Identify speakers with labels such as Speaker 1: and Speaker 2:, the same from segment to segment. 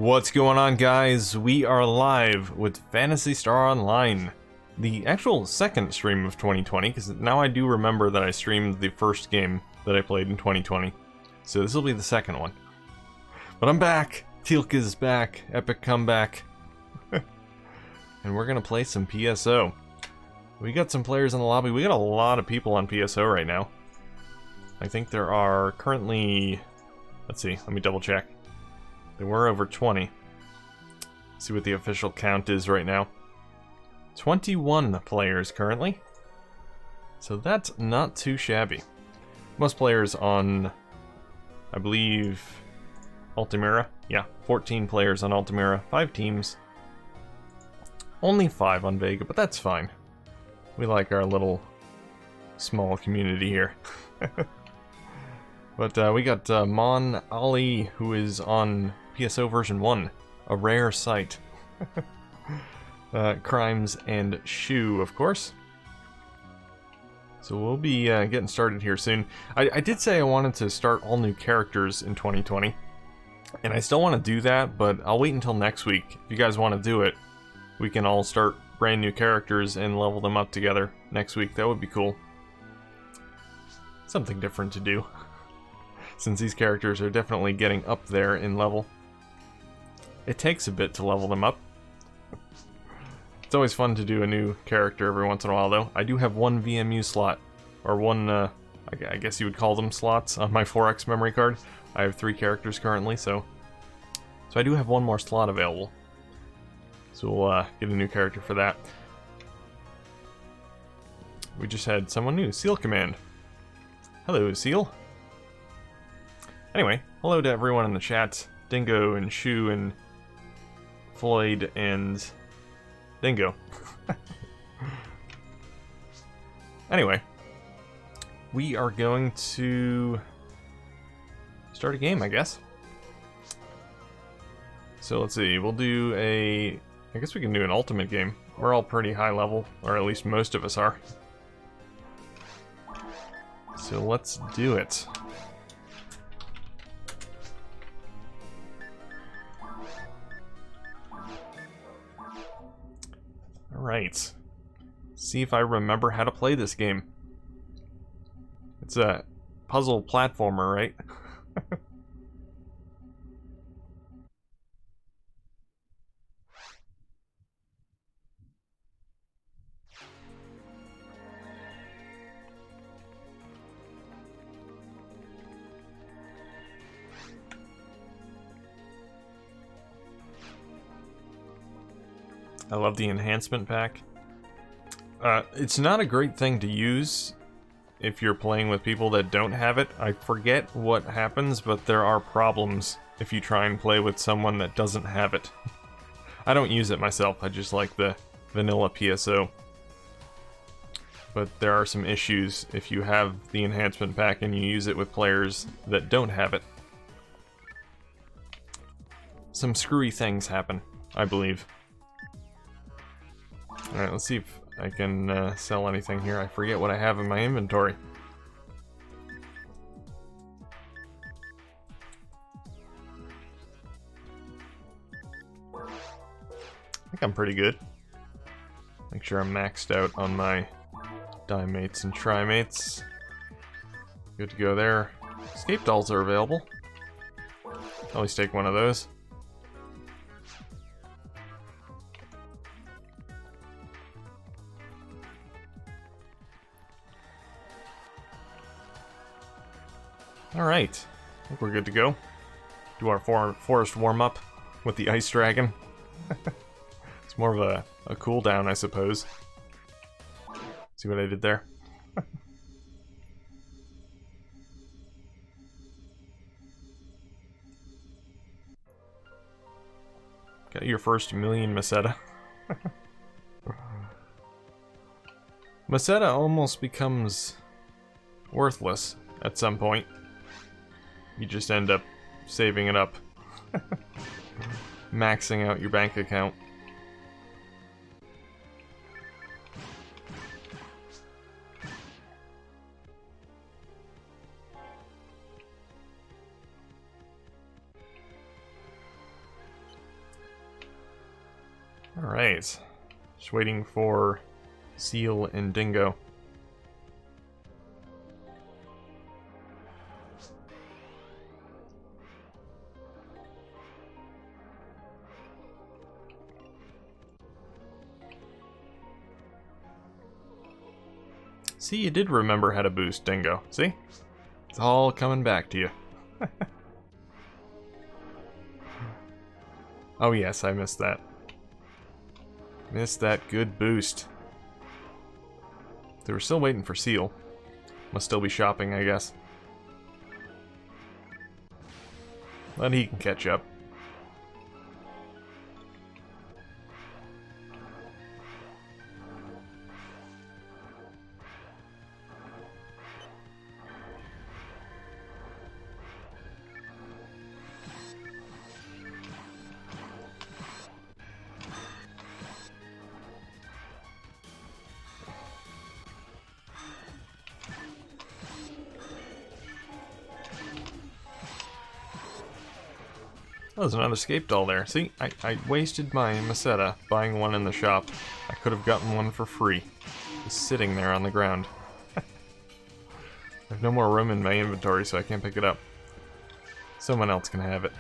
Speaker 1: What's going on, guys? We are live with Phantasy Star Online, the actual second stream of 2020, because now I do remember that I streamed the first game that I played in 2020, so this will be the second one. But I'm back! Teal'c is back, epic comeback, and we're gonna play some PSO. We got some players in the lobby. We got a lot of people on PSO right now. I think there are currently, let's see, let me double check. There were over 20. Let's see what the official count is right now. 21 players currently. So that's not too shabby. Most players on, I believe, Altamira. Yeah, 14 players on Altamira, 5 teams. Only 5 on Vega, but that's fine. We like our little small community here. But we got Mon Ali, who is on PSO version 1, a rare sight. Crimes and Shu, of course. So we'll be getting started here soon. I did say I wanted to start all new characters in 2020, and I still want to do that, but I'll wait until next week. If you guys want to do it, we can all start brand new characters and level them up together next week. That would be cool. Something different to do, since these characters are definitely getting up there in level. It takes a bit to level them up. It's always fun to do a new character every once in a while, though. I do have one VMU slot, or one, I guess you would call them slots, on my 4X memory card. I have 3 characters currently, so I do have one more slot available. So we'll get a new character for that. We just had someone new, Seal Command. Hello, Seal. Anyway, hello to everyone in the chat. Dingo and Shu and Floyd and Dingo. Anyway, we are going to start a game, I guess. So let's see, we'll do I guess we can do an ultimate game. We're all pretty high level, or at least most of us are. So let's do it. Alright. See if I remember how to play this game. It's a puzzle platformer, right? I love the enhancement pack. It's not a great thing to use if you're playing with people that don't have it. I forget what happens, but there are problems if you try and play with someone that doesn't have it. I don't use it myself, I just like the vanilla PSO. But there are some issues if you have the enhancement pack and you use it with players that don't have it. Some screwy things happen, I believe. Alright, let's see if I can sell anything here. I forget what I have in my inventory. I think I'm pretty good. Make sure I'm maxed out on my dimates and trimates. Good to go there. Escape dolls are available. Always take one of those. Alright, I think we're good to go. Do our forest warm-up with the ice dragon. It's more of a cooldown, I suppose. See what I did there? Got your first million Meseta. Meseta almost becomes worthless at some point. You just end up saving it up. Maxing out your bank account. Alright. Just waiting for Seal and Dingo. See, you did remember how to boost, Dingo. See? It's all coming back to you. Oh yes, I missed that. Missed that good boost. They were still waiting for Seal. Must still be shopping, I guess. But he can catch up. Oh, there's another escape doll there. See, I wasted my Meseta buying one in the shop. I could have gotten one for free. Just sitting there on the ground. I have no more room in my inventory, so I can't pick it up. Someone else can have it.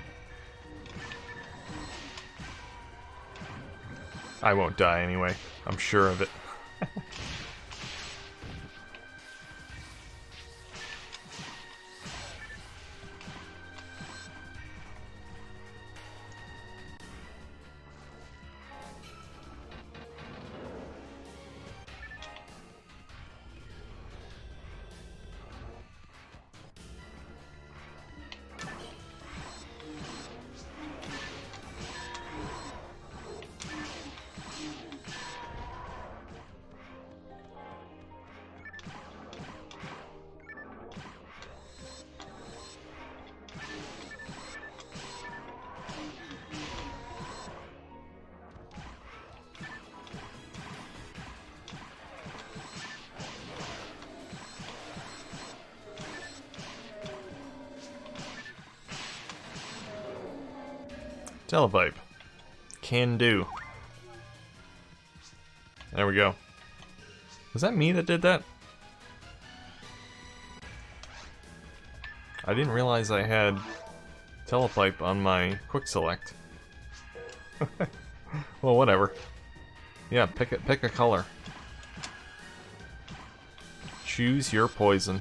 Speaker 1: I won't die anyway. I'm sure of it. Telepipe. Can do. There we go. Was that me that did that? I didn't realize I had Telepipe on my quick select. Well, whatever. Yeah, pick a color. Choose your poison.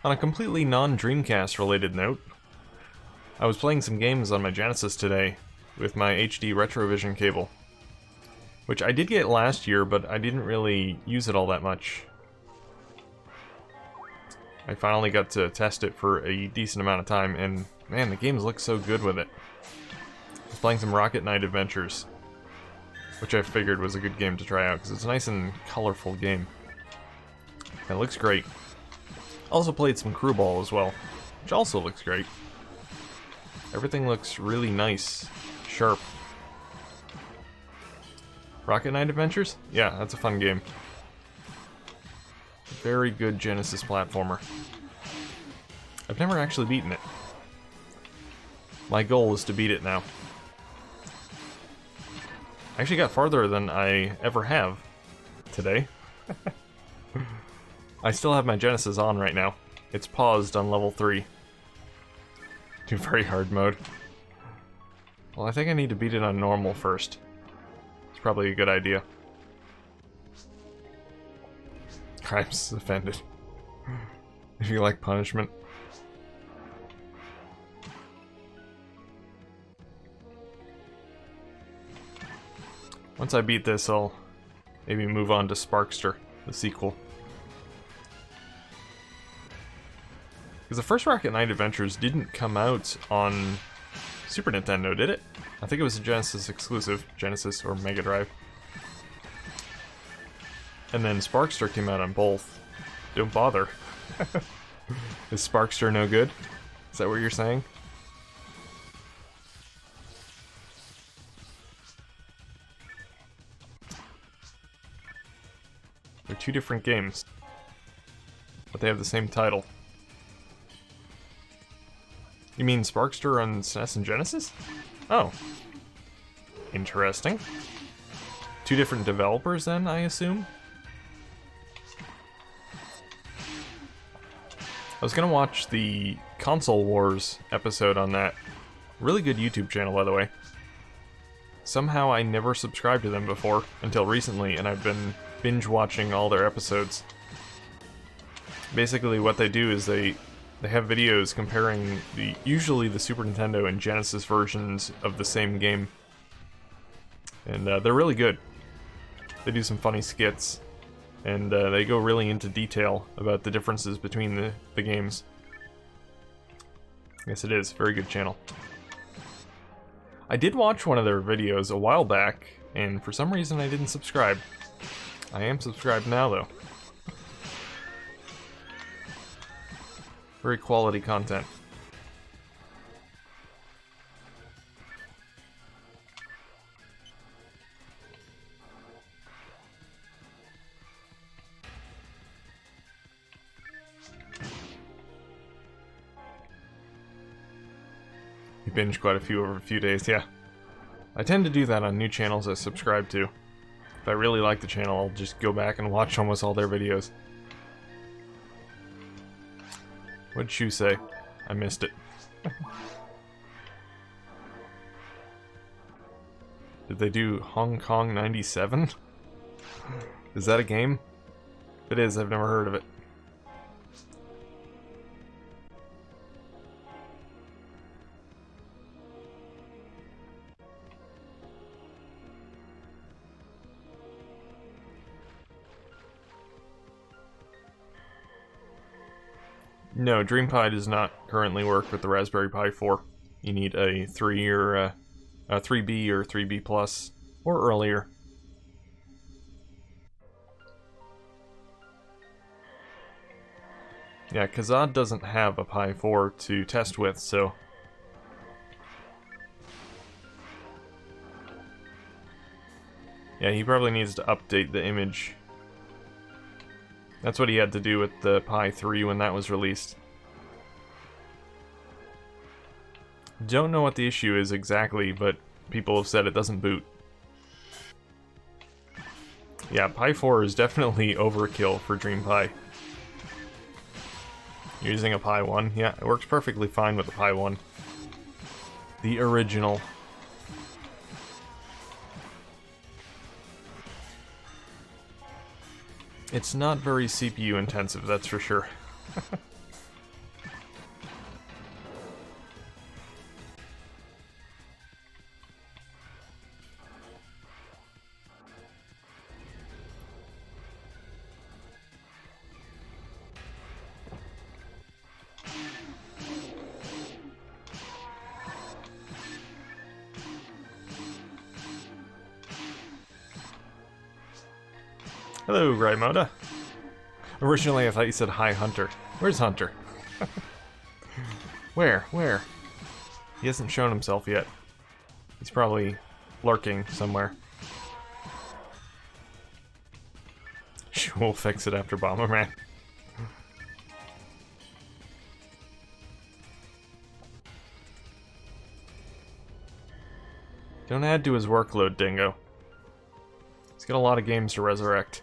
Speaker 1: On a completely non-Dreamcast related note, I was playing some games on my Genesis today with my HD Retrovision cable, which I did get last year, but I didn't really use it all that much. I finally got to test it for a decent amount of time, and man, the games look so good with it. I was playing some Rocket Knight Adventures, which I figured was a good game to try out, because it's a nice and colorful game. And it looks great. Also played some Crew Ball as well, which also looks great. Everything looks really nice, sharp. Rocket Knight Adventures? Yeah, that's a fun game. Very good Genesis platformer. I've never actually beaten it. My goal is to beat it now. I actually got farther than I ever have today. I still have my Genesis on right now. It's paused on level 3. Do very hard mode. Well, I think I need to beat it on normal first. It's probably a good idea. I'm offended. If you like punishment. Once I beat this, I'll maybe move on to Sparkster, the sequel. Because the first Rocket Knight Adventures didn't come out on Super Nintendo, did it? I think it was a Genesis exclusive, Genesis or Mega Drive. And then Sparkster came out on both. Don't bother. Is Sparkster no good? Is that what you're saying? They're two different games, but they have the same title. You mean Sparkster on SNES and Genesis? Oh. Interesting. Two different developers then, I assume? I was gonna watch the Console Wars episode on that. Really good YouTube channel, by the way. Somehow I never subscribed to them before, until recently, and I've been binge watching all their episodes. Basically what they do is they have videos comparing usually the Super Nintendo and Genesis versions of the same game. And they're really good. They do some funny skits, and they go really into detail about the differences between the games. Yes, it is. Very good channel. I did watch one of their videos a while back, and for some reason I didn't subscribe. I am subscribed now, though. Very quality content. You binge quite a few over a few days, yeah. I tend to do that on new channels I subscribe to. If I really like the channel, I'll just go back and watch almost all their videos. What'd you say? I missed it. Did they do Hong Kong 97? Is that a game? If it is, I've never heard of it. No, DreamPie does not currently work with the Raspberry Pi 4. You need a 3 or a 3B or 3B Plus or earlier. Yeah, Kazad doesn't have a Pi 4 to test with, so... Yeah, he probably needs to update the image. That's what he had to do with the Pi 3 when that was released. Don't know what the issue is exactly, but people have said it doesn't boot. Yeah, Pi 4 is definitely overkill for DreamPie. Using a Pi 1, yeah, it works perfectly fine with the Pi 1. The original. It's not very CPU intensive, that's for sure. Hello, Raimoda. Originally, I thought you said hi, Hunter. Where's Hunter? Where? He hasn't shown himself yet. He's probably lurking somewhere. We'll fix it after Bomberman. Don't add to his workload, Dingo. He's got a lot of games to resurrect.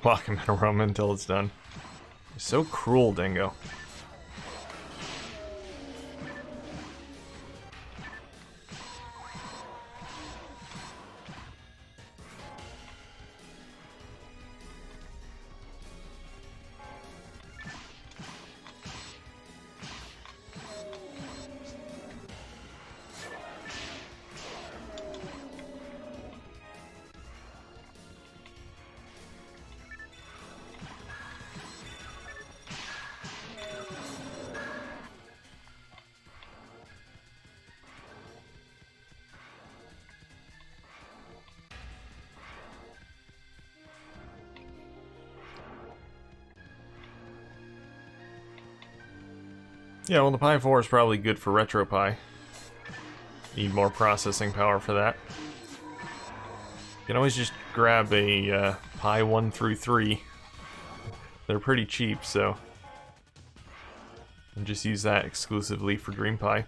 Speaker 1: Lock him in a room until it's done. You're so cruel, Dingo. Yeah, well, the Pi 4 is probably good for RetroPie. Need more processing power for that. You can always just grab a Pi 1 through 3. They're pretty cheap, so... and just use that exclusively for DreamPie.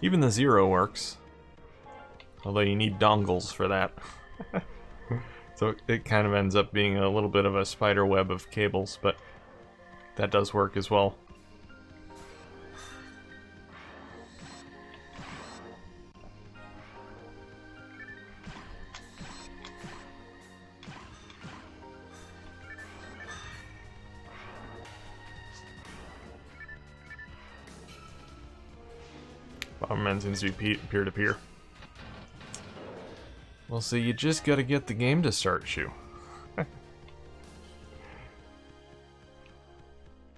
Speaker 1: Even the Zero works. Although you need dongles for that. So it kind of ends up being a little bit of a spider web of cables, but that does work as well. Bomberman seems to be peer-to-peer. Well, so you just gotta get the game to start, Shu.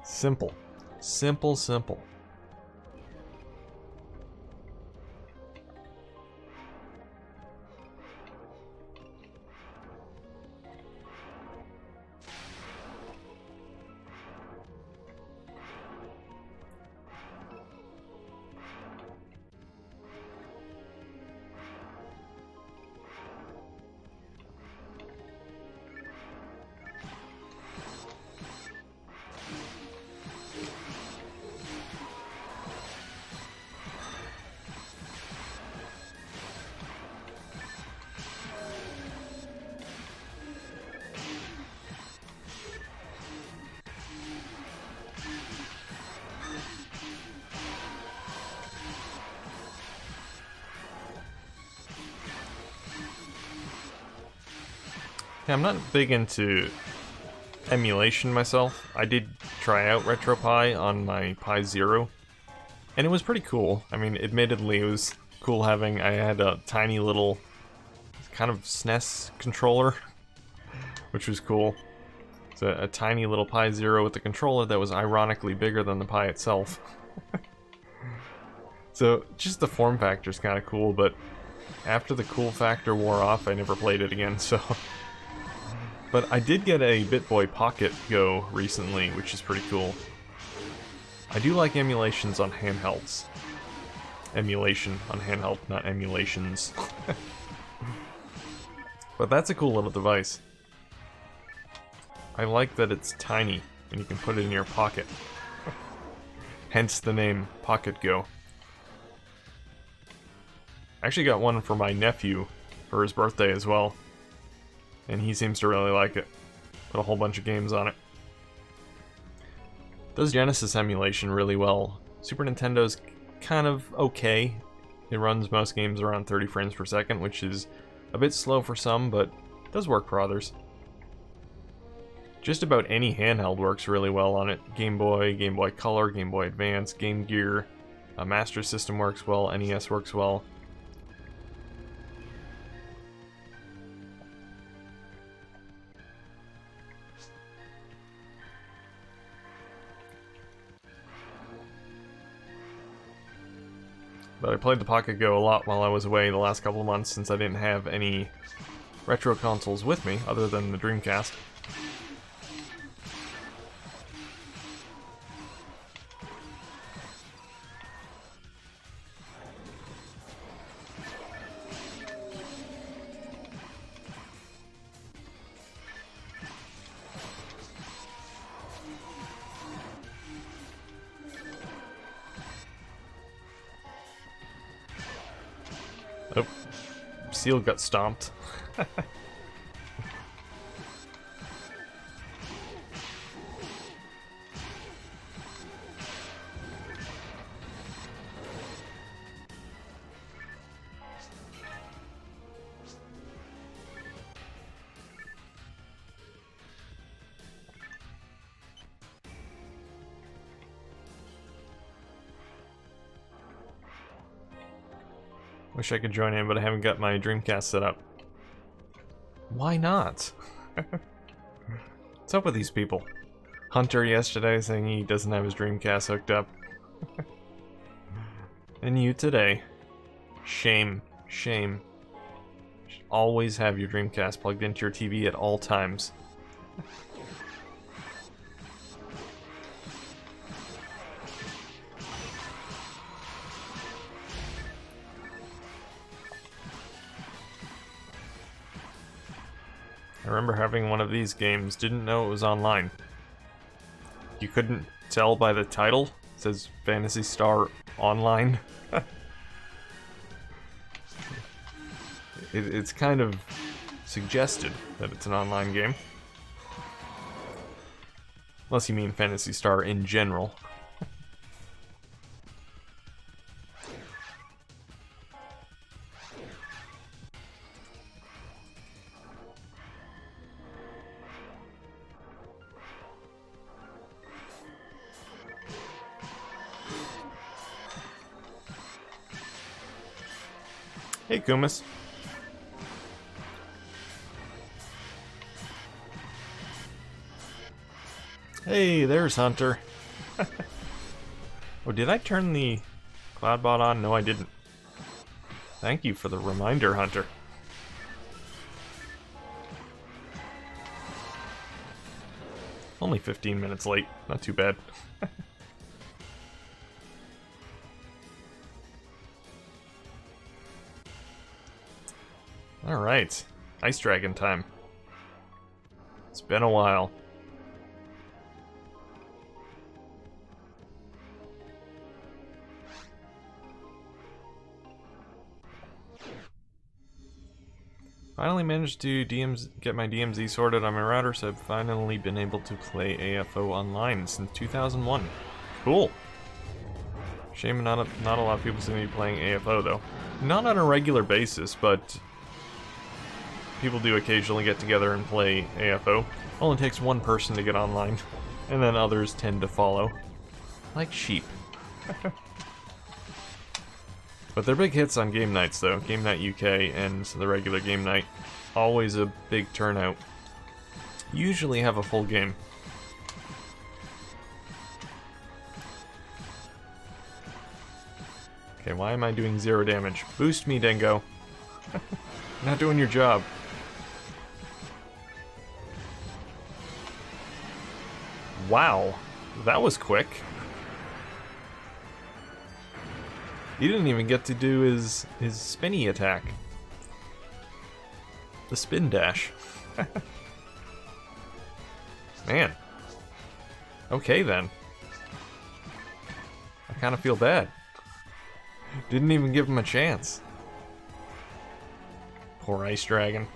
Speaker 1: Simple. Simple, simple. Yeah, I'm not big into emulation myself. I did try out RetroPie on my Pi Zero, and it was pretty cool. I mean, admittedly, it was cool having... I had a tiny little kind of SNES controller, which was cool. It's a tiny little Pi Zero with a controller that was ironically bigger than the Pi itself. So, just the form factor is kind of cool, but after the cool factor wore off, I never played it again, so... But I did get a BitBoy Pocket Go recently, which is pretty cool. I do like emulations on handhelds. Emulation on handheld, not emulations. But that's a cool little device. I like that it's tiny, and you can put it in your pocket. Hence the name Pocket Go. I actually got one for my nephew for his birthday as well. And he seems to really like it. Put a whole bunch of games on it. Does Genesis emulation really well. Super Nintendo's kind of okay. It runs most games around 30 frames per second, which is a bit slow for some, but does work for others. Just about any handheld works really well on it. Game Boy, Game Boy Color, Game Boy Advance, Game Gear, Master System works well, NES works well. But I played the Pocket Go a lot while I was away the last couple of months since I didn't have any retro consoles with me other than the Dreamcast. Oh, Seal got stomped. Wish I could join in, but I haven't got my Dreamcast set up. Why not? What's up with these people? Hunter yesterday saying he doesn't have his Dreamcast hooked up. And you today. Shame. Shame. Always have your Dreamcast plugged into your TV at all times. I remember having one of these games, didn't know it was online. You couldn't tell by the title? It says Phantasy Star Online. It's kind of suggested that it's an online game. Unless you mean Phantasy Star in general. Hey, Kumis. Hey, there's Hunter. Oh, did I turn the Cloudbot on? No, I didn't. Thank you for the reminder, Hunter. Only 15 minutes late. Not too bad. Alright. Ice Dragon time. It's been a while. Finally managed to get my DMZ sorted on my router, so I've finally been able to play AFO online since 2001. Cool. Shame not a lot of people seem to be playing AFO though. Not on a regular basis, but people do occasionally get together and play AFO. Only takes one person to get online, and then others tend to follow. Like sheep. But they're big hits on game nights though. Game Night UK and the regular game night. Always a big turnout. Usually have a full game. Okay, why am I doing 0 damage? Boost me, Dingo. Not doing your job. Wow, that was quick. He didn't even get to do his spinny attack. The spin dash. Man. Okay then. I kind of feel bad. Didn't even give him a chance. Poor Ice Dragon.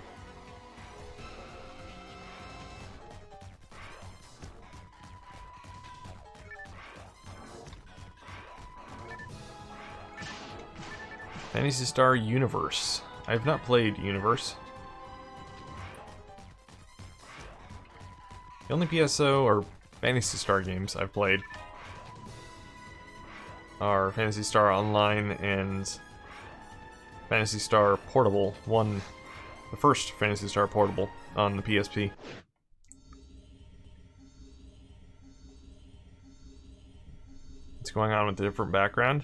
Speaker 1: Phantasy Star Universe. I have not played Universe. The only PSO or Phantasy Star games I've played are Phantasy Star Online and Phantasy Star Portable. The first Phantasy Star Portable on the PSP. What's going on with the different background?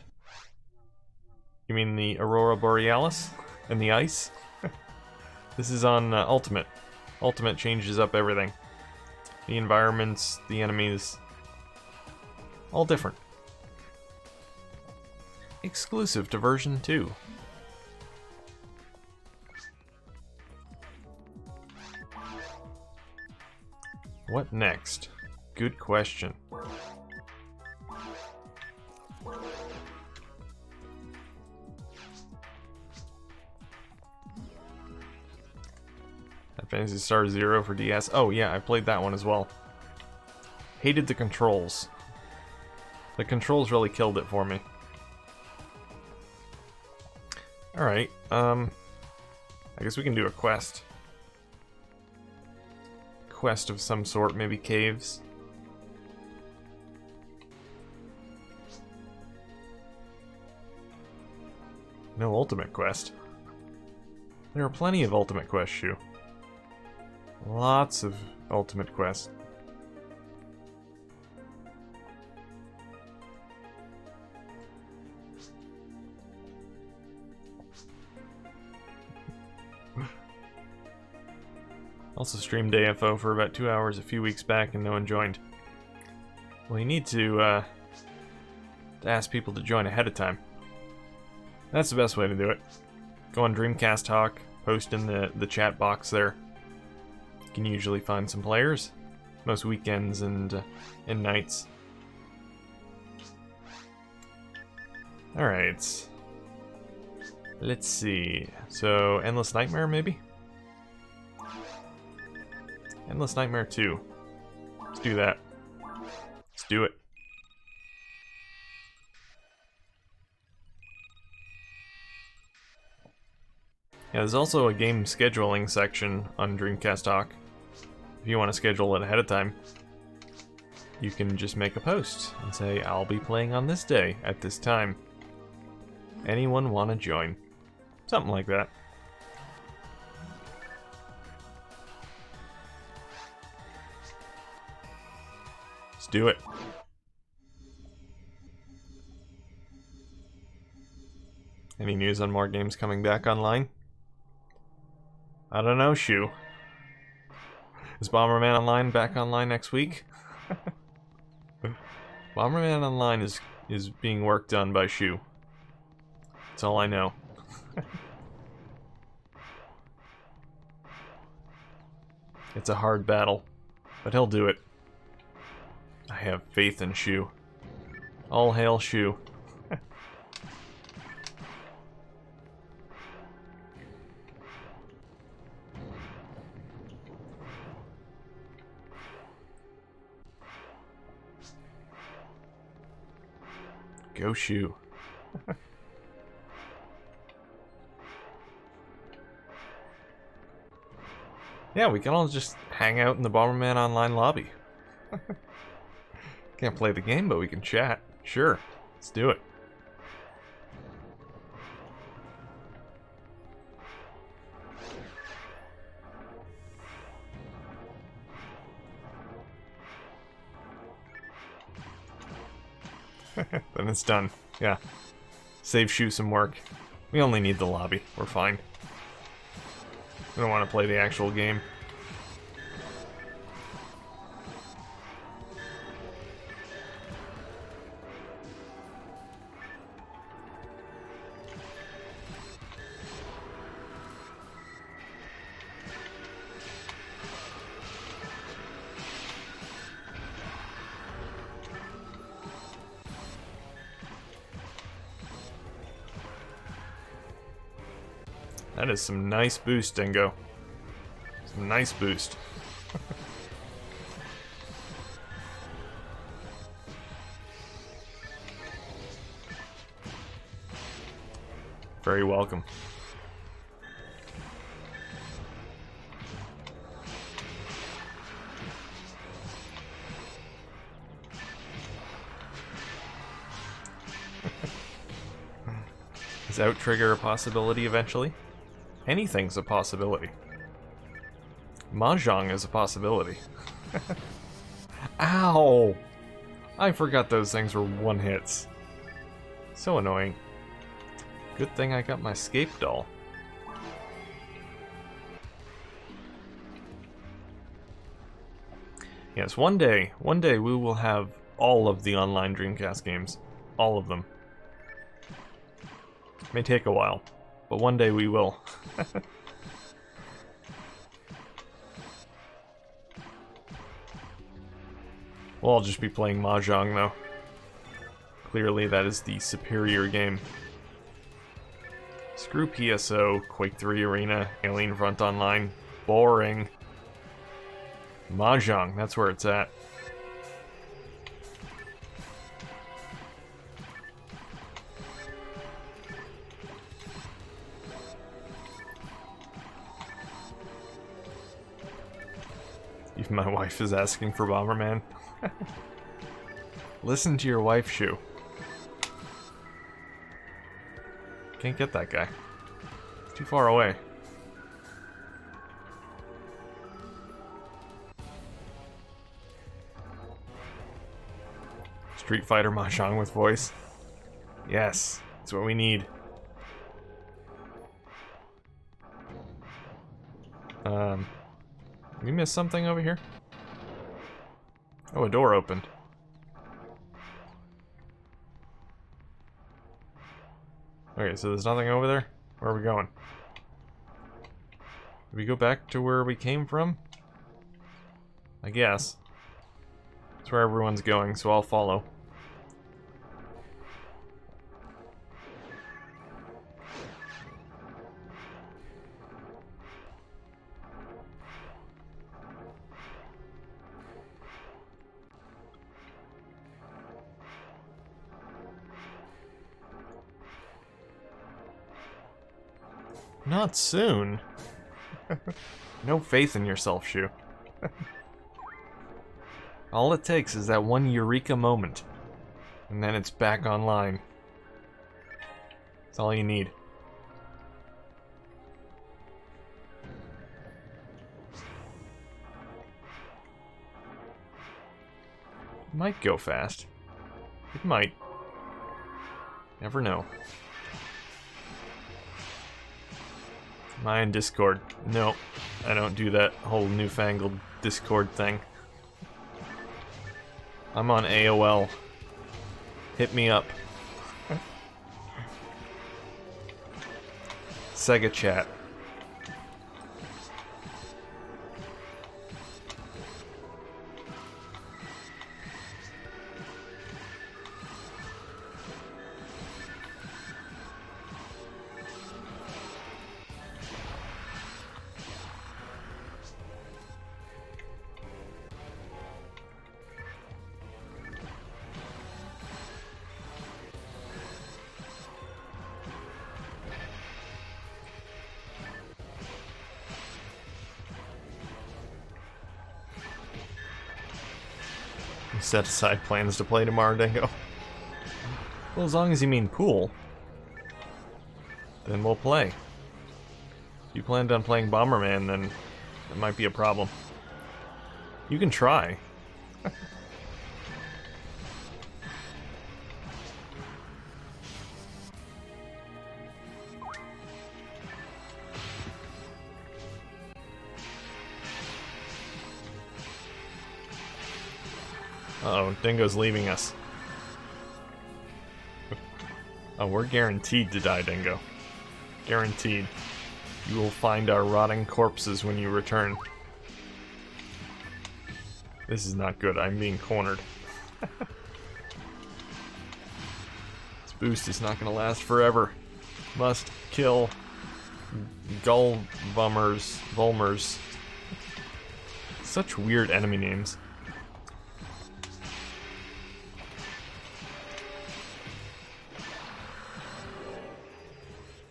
Speaker 1: You mean the Aurora Borealis and the ice? This is on Ultimate. Ultimate changes up everything. The environments, the enemies, all different. Exclusive to version 2. What next? Good question. Phantasy Star Zero for DS. Oh yeah, I played that one as well. Hated the controls. The controls really killed it for me. Alright, I guess we can do a quest. Quest of some sort, maybe caves. No ultimate quest. There are plenty of ultimate quests, Shu. Lots of ultimate quests. Also streamed AFO for about 2 hours a few weeks back and no one joined. Well, you need to ask people to join ahead of time. That's the best way to do it. Go on Dreamcast Talk, post in the chat box there. You can usually find some players, most weekends and nights. Alright. Let's see. So, Endless Nightmare, maybe? Endless Nightmare 2. Let's do that. Let's do it. Yeah, there's also a game scheduling section on Dreamcast Talk. If you want to schedule it ahead of time, you can just make a post and say, I'll be playing on this day at this time. Anyone want to join? Something like that. Let's do it. Any news on more games coming back online? I don't know, Shu. Is Bomberman Online back online next week? Bomberman Online is being worked on by Shu. That's all I know. It's a hard battle, but he'll do it. I have faith in Shu. All hail Shu. Go Shu. Yeah, we can all just hang out in the Bomberman Online lobby. Can't play the game, but we can chat. Sure, let's do it. Then it's done. Yeah. Save Shu some work. We only need the lobby. We're fine. We don't want to play the actual game. That is some nice boost, Dingo. Some nice boost. Very welcome. Is out-trigger a possibility eventually? Anything's a possibility. Mahjong is a possibility. Ow! I forgot those things were one-hits. So annoying. Good thing I got my Scape doll. Yes, one day we will have all of the online Dreamcast games. All of them. May take a while, but one day we will. We'll all just be playing Mahjong, though. Clearly, that is the superior game. Screw PSO, Quake 3 Arena, Alien Front Online. Boring. Mahjong, that's where it's at. Even my wife is asking for Bomberman. Listen to your wife, Shu. Can't get that guy. Too far away. Street Fighter Mahjong with voice. Yes, that's what we need. We missed something over here? Oh, a door opened. Okay, so there's nothing over there? Where are we going? Did we go back to where we came from? I guess. That's where everyone's going, so I'll follow. Not soon. No faith in yourself, Shu. All it takes is that one eureka moment, and then it's back online. That's all you need. It might go fast. It might. Never know. Am I in Discord? No, I don't do that whole newfangled Discord thing. I'm on AOL. Hit me up. Sega chat. Set aside plans to play tomorrow, Dingo. Well, as long as you mean pool, then we'll play. If you planned on playing Bomberman, then it might be a problem. You can try. Uh-oh, Dingo's leaving us. Oh, we're guaranteed to die, Dingo. Guaranteed. You will find our rotting corpses when you return. This is not good. I'm being cornered. This boost is not going to last forever. Must kill Gull Bummers. Volmers. Such weird enemy names.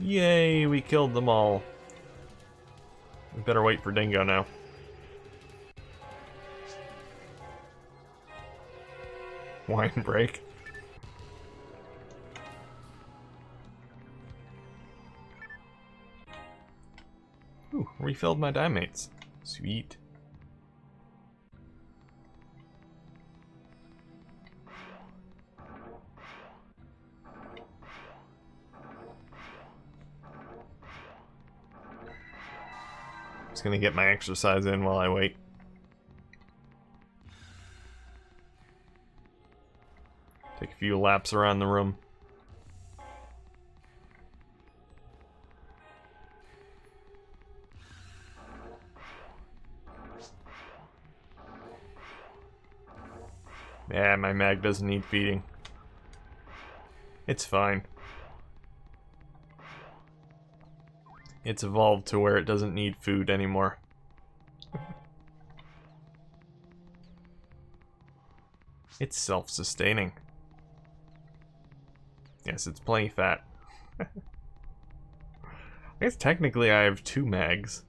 Speaker 1: Yay, we killed them all. We better wait for Dingo now. Wine break. Ooh, refilled my dimates. Sweet. Just gonna get my exercise in while I wait. Take a few laps around the room. Yeah, my mag doesn't need feeding. It's fine. It's evolved to where it doesn't need food anymore. It's self-sustaining. Yes, it's plenty fat. I guess technically I have 2 mags.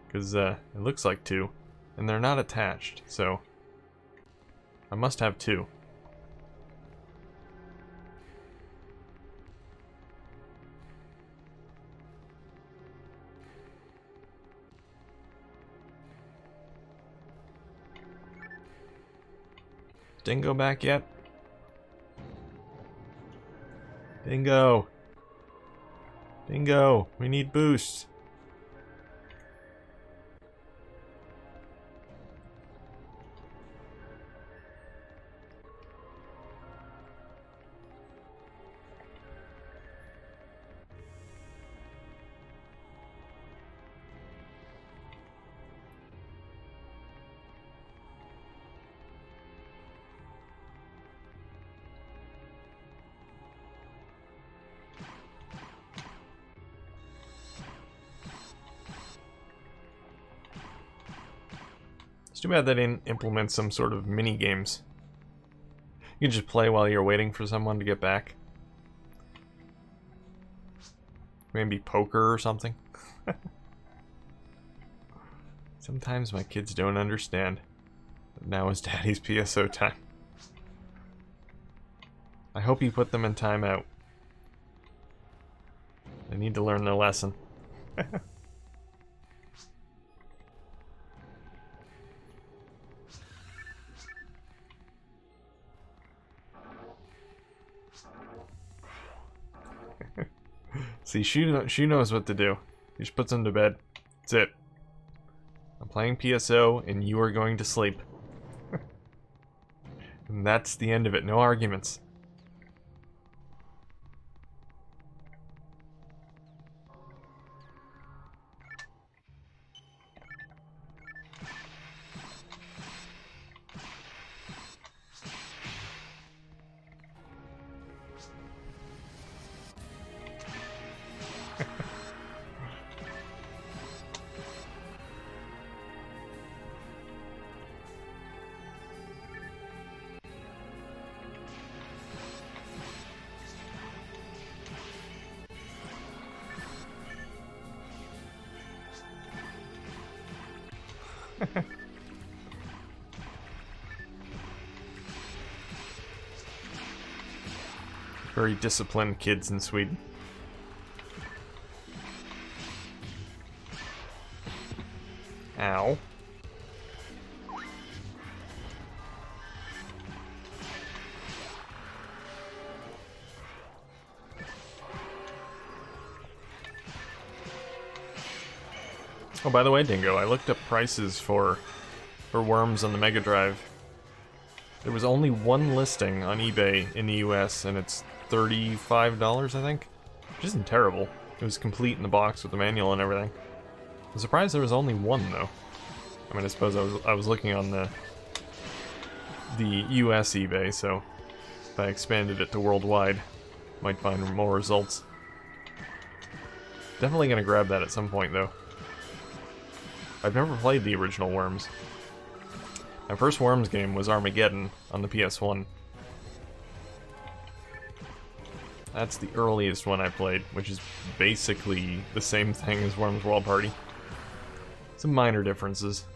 Speaker 1: Because it looks like 2. And they're not attached, so I must have 2. Dingo back yet? Dingo! Dingo! We need boosts! It's too bad they didn't implement some sort of mini games. You can just play while you're waiting for someone to get back. Maybe poker or something. Sometimes my kids don't understand. But now is Daddy's PSO time. I hope you put them in timeout. They need to learn their lesson. See, she knows what to do. She just puts them to bed. That's it. I'm playing PSO, and you are going to sleep. And that's the end of it. No arguments. Very disciplined kids in Sweden. Ow. Oh, by the way, Dingo, I looked up prices for Worms on the Mega Drive. There was only one listing on eBay in the US, and it's $35, I think? Which isn't terrible. It was complete in the box with the manual and everything. I'm surprised there was only one, though. I mean, I suppose I was looking on the US eBay, so if I expanded it to worldwide, might find more results. Definitely gonna grab that at some point, though. I've never played the original Worms. My first Worms game was Armageddon on the PS1. That's the earliest one I played, which is basically the same thing as Worms World Party. Some minor differences.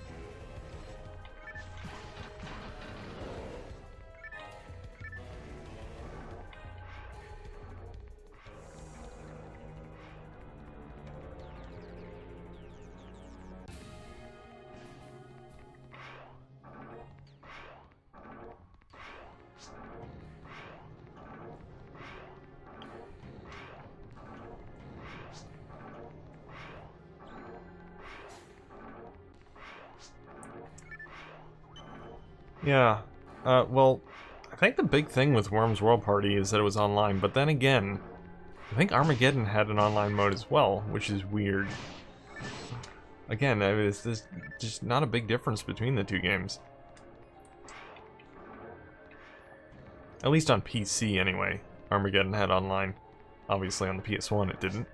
Speaker 1: Yeah, well, I think the big thing with Worms World Party is that it was online, but then again, I think Armageddon had an online mode as well, which is weird. Again, there's just not a big difference between the two games. At least on PC, anyway. Armageddon had online. Obviously on the PS1 it didn't.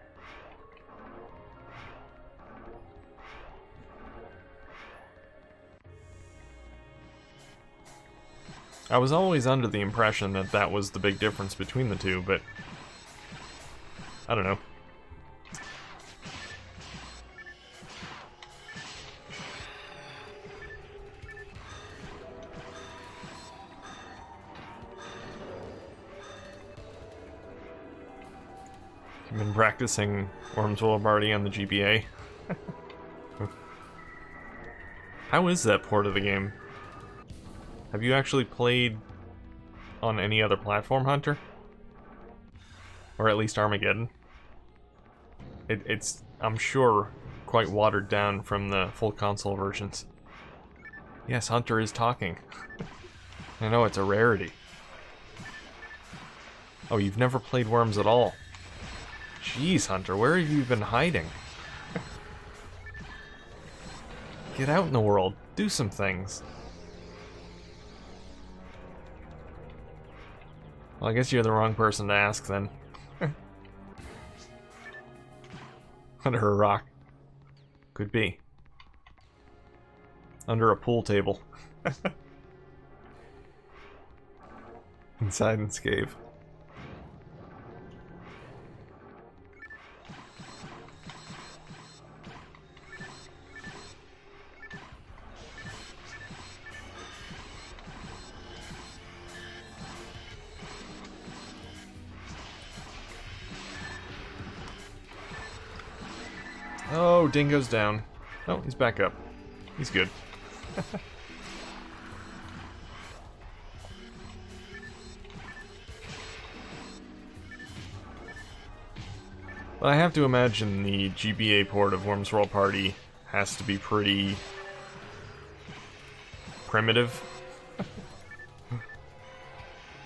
Speaker 1: I was always under the impression that that was the big difference between the two, but I don't know. I've been practicing Worms World Party on the GBA. How is that port of the game? Have you actually played on any other platform, Hunter? Or at least Armageddon? It's, I'm sure, quite watered down from the full console versions. Yes, Hunter is talking. I know, it's a rarity. Oh, you've never played Worms at all? Jeez, Hunter, where have you been hiding? Get out in the world, do some things. Well, I guess you're the wrong person to ask, then. Under a rock. Could be. Under a pool table. Inside its cave. Oh, Dingo's down. Oh, he's back up. He's good. But I have to imagine the GBA port of Worms World Party has to be pretty primitive.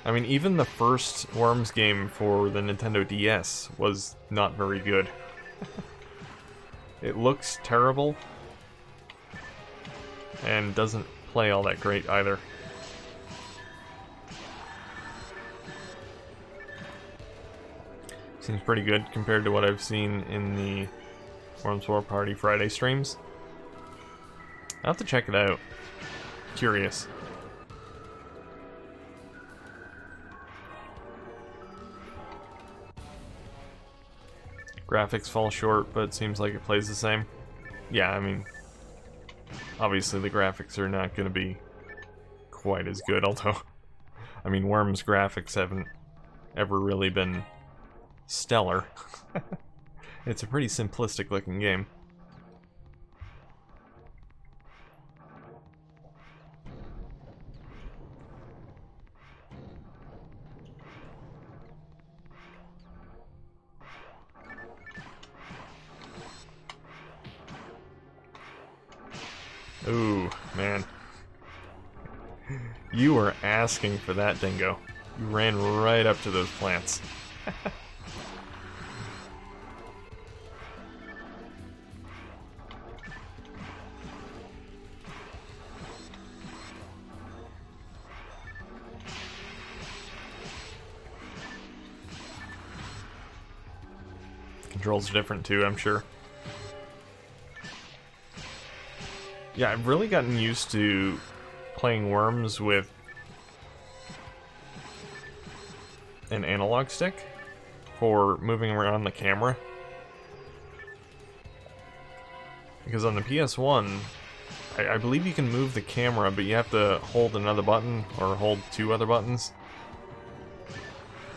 Speaker 1: I mean, even the first Worms game for the Nintendo DS was not very good. It looks terrible, and doesn't play all that great either. Seems pretty good compared to what I've seen in the Worms World Party Friday streams. I'll have to check it out. Curious. Graphics fall short, but it seems like it plays the same. Yeah, I mean, obviously the graphics are not going to be quite as good, although, I mean, Worms graphics haven't ever really been stellar. It's a pretty simplistic looking game. Ooh, man. You were asking for that, Dingo. You ran right up to those plants. Controls are different too, I'm sure. Yeah, I've really gotten used to playing Worms with an analog stick for moving around the camera. Because on the PS1, I believe you can move the camera, but you have to hold another button or hold two other buttons.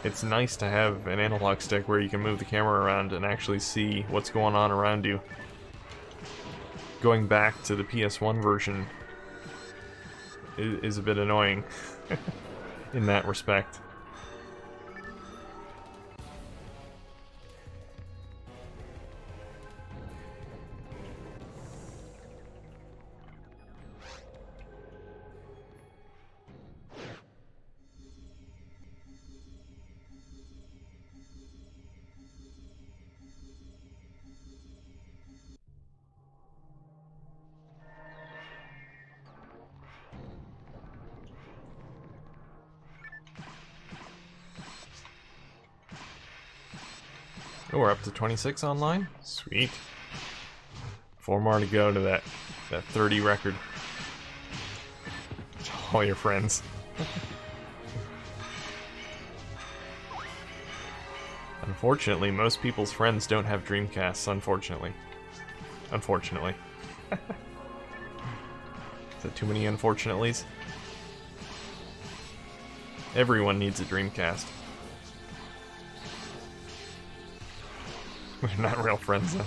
Speaker 1: It's nice to have an analog stick where you can move the camera around and actually see what's going on around you. Going back to the PS1 version is a bit annoying in that respect. Oh, we're up to 26 online? Sweet. 4 more to go to that 30 record. All your friends. Unfortunately, most people's friends don't have Dreamcasts, unfortunately. Unfortunately. Is that too many unfortunatelys? Everyone needs a Dreamcast. We're not real friends, though.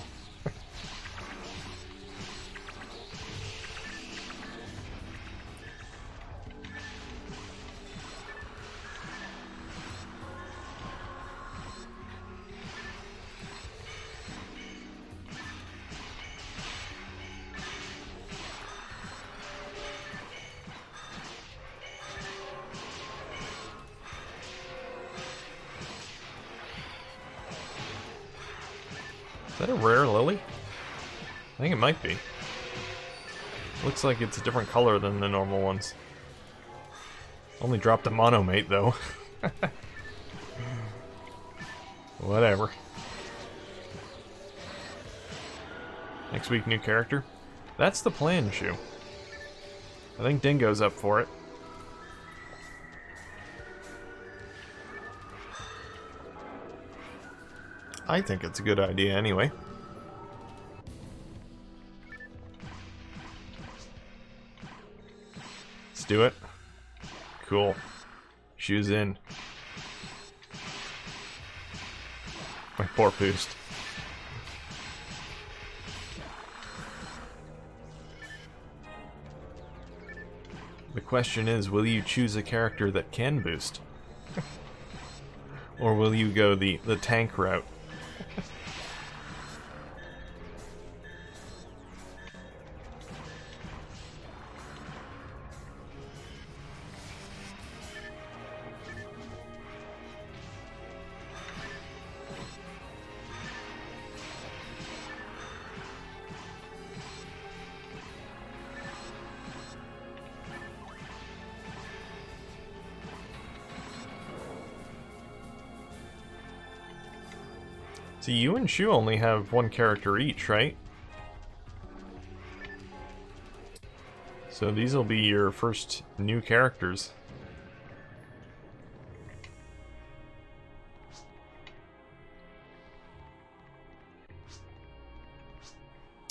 Speaker 1: Is that a rare lily? I think it might be. Looks like it's a different color than the normal ones. Only dropped a monomate though. Whatever. Next week, new character. That's the plan, Shu. I think Dingo's up for it. I think it's a good idea anyway. Let's do it. Cool. Shoes in. My poor Boost. The question is, will you choose a character that can boost? Or will you go the tank route? So you and Shu only have one character each, right? So these will be your first new characters.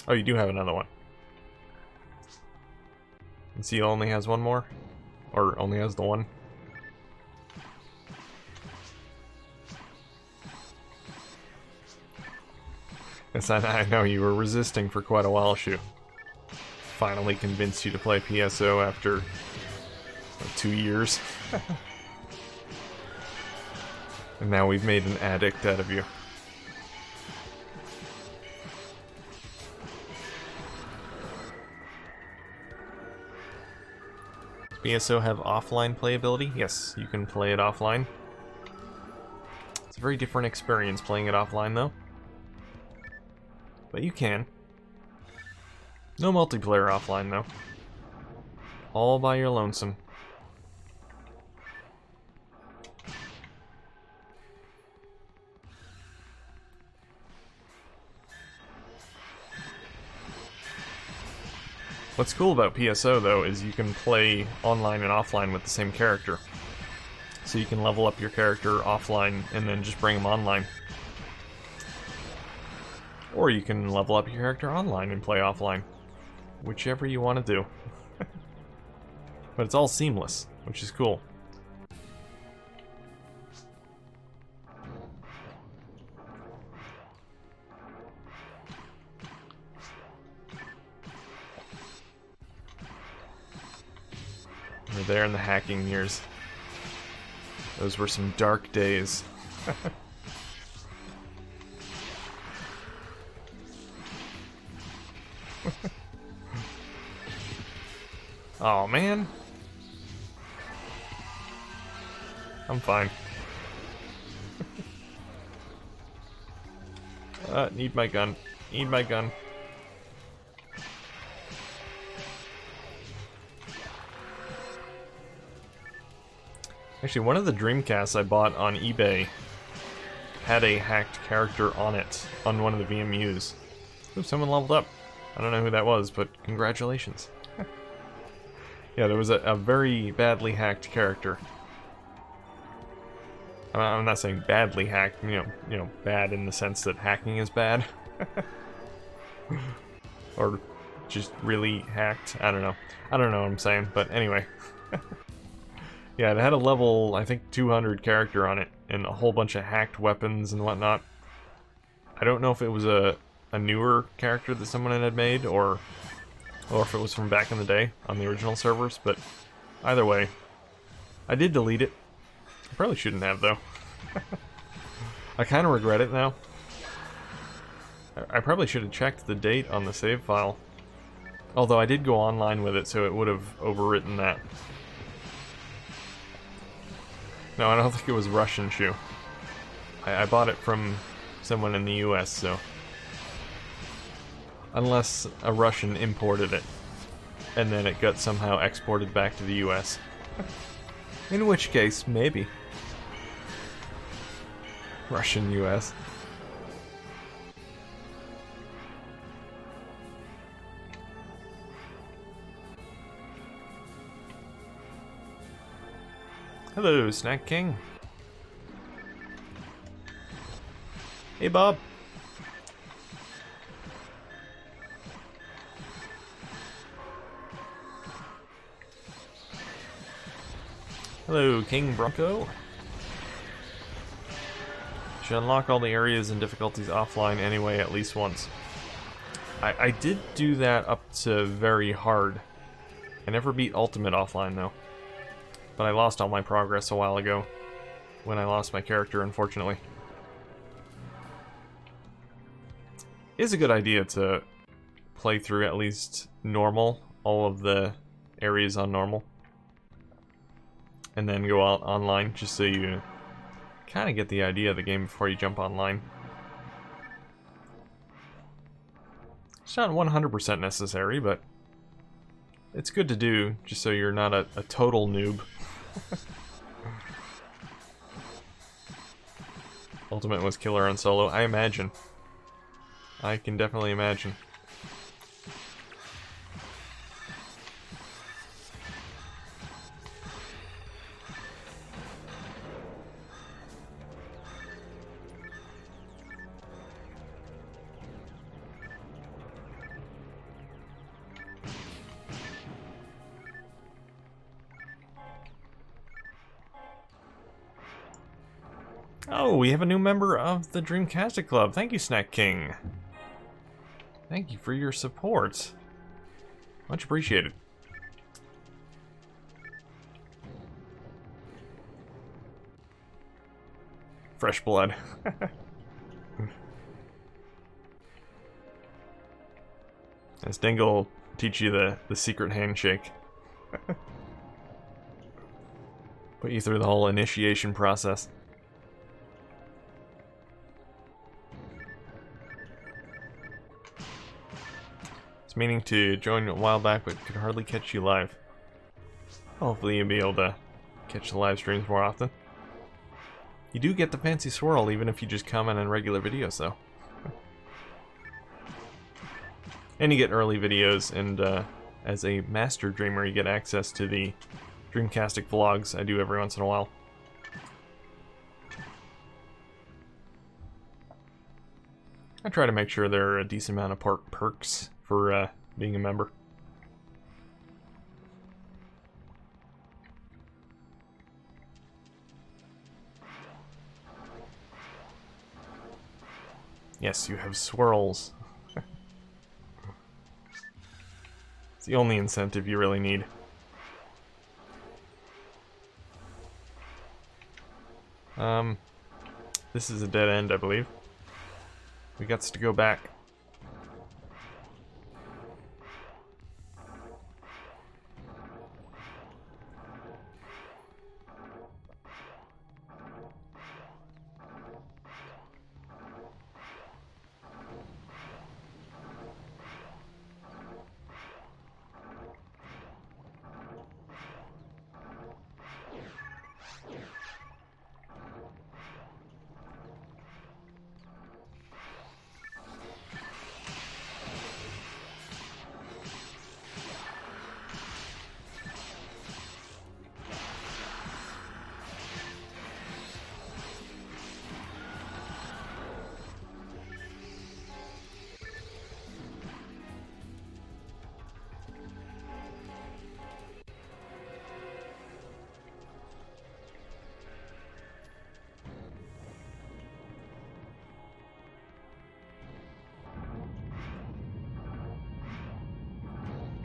Speaker 1: Oh, you do have another one. And Seal only has one more? Or only has the one? Yes, I know you were resisting for quite a while, Shu. Finally convinced you to play PSO after 2 years. And now we've made an addict out of you. Does PSO have offline playability? Yes, you can play it offline. It's a very different experience playing it offline, though. But you can. No multiplayer offline, though. All by your lonesome. What's cool about PSO, though, is you can play online and offline with the same character. So you can level up your character offline and then just bring them online. Or you can level up your character online and play offline. Whichever you want to do. But it's all seamless, which is cool. We're there in the hacking years. Those were some dark days. Oh man. I'm fine. Need my gun. Need my gun. Actually, one of the Dreamcasts I bought on eBay had a hacked character on it, on one of the VMUs. Ooh, someone leveled up. I don't know who that was, but congratulations. Yeah, there was a very badly hacked character. I'm not saying badly hacked, you know, bad in the sense that hacking is bad. Or just really hacked. I don't know. I don't know what I'm saying, but anyway. Yeah, it had a level, I think, 200 character on it, and a whole bunch of hacked weapons and whatnot. I don't know if it was a newer character that someone had made, or if it was from back in the day on the original servers, but either way, I did delete it. I probably shouldn't have, though. I kind of regret it now. I probably should have checked the date on the save file. Although I did go online with it, so it would have overwritten that. No, I don't think it was Russian Shu. I bought it from someone in the US, so... Unless a Russian imported it, and then it got somehow exported back to the US. In which case, maybe. Russian US. Hello, Snack King. Hey, Bob. Hello, King Bronco. Should unlock all the areas and difficulties offline anyway at least once. I did do that up to very hard. I never beat Ultimate offline though. But I lost all my progress a while ago. When I lost my character, unfortunately. It is a good idea to play through at least normal, all of the areas on normal. And then go out online, just so you kind of get the idea of the game before you jump online. It's not 100% necessary, but it's good to do, just so you're not a total noob. Ultimate was killer on solo, I imagine. I can definitely imagine. Oh, we have a new member of the Dreamcast Club. Thank you, Snack King. Thank you for your support. Much appreciated. Fresh blood. As Dingle will teach you the secret handshake. Put you through the whole initiation process. Meaning to join a while back, but could hardly catch you live. Hopefully you'll be able to catch the live streams more often. You do get the fancy swirl even if you just comment on regular videos though. And you get early videos, and as a master dreamer you get access to the Dreamcastic vlogs I do every once in a while. I try to make sure there are a decent amount of perks for being a member. Yes, you have swirls. It's the only incentive you really need. This is a dead end, I believe. We got to go back.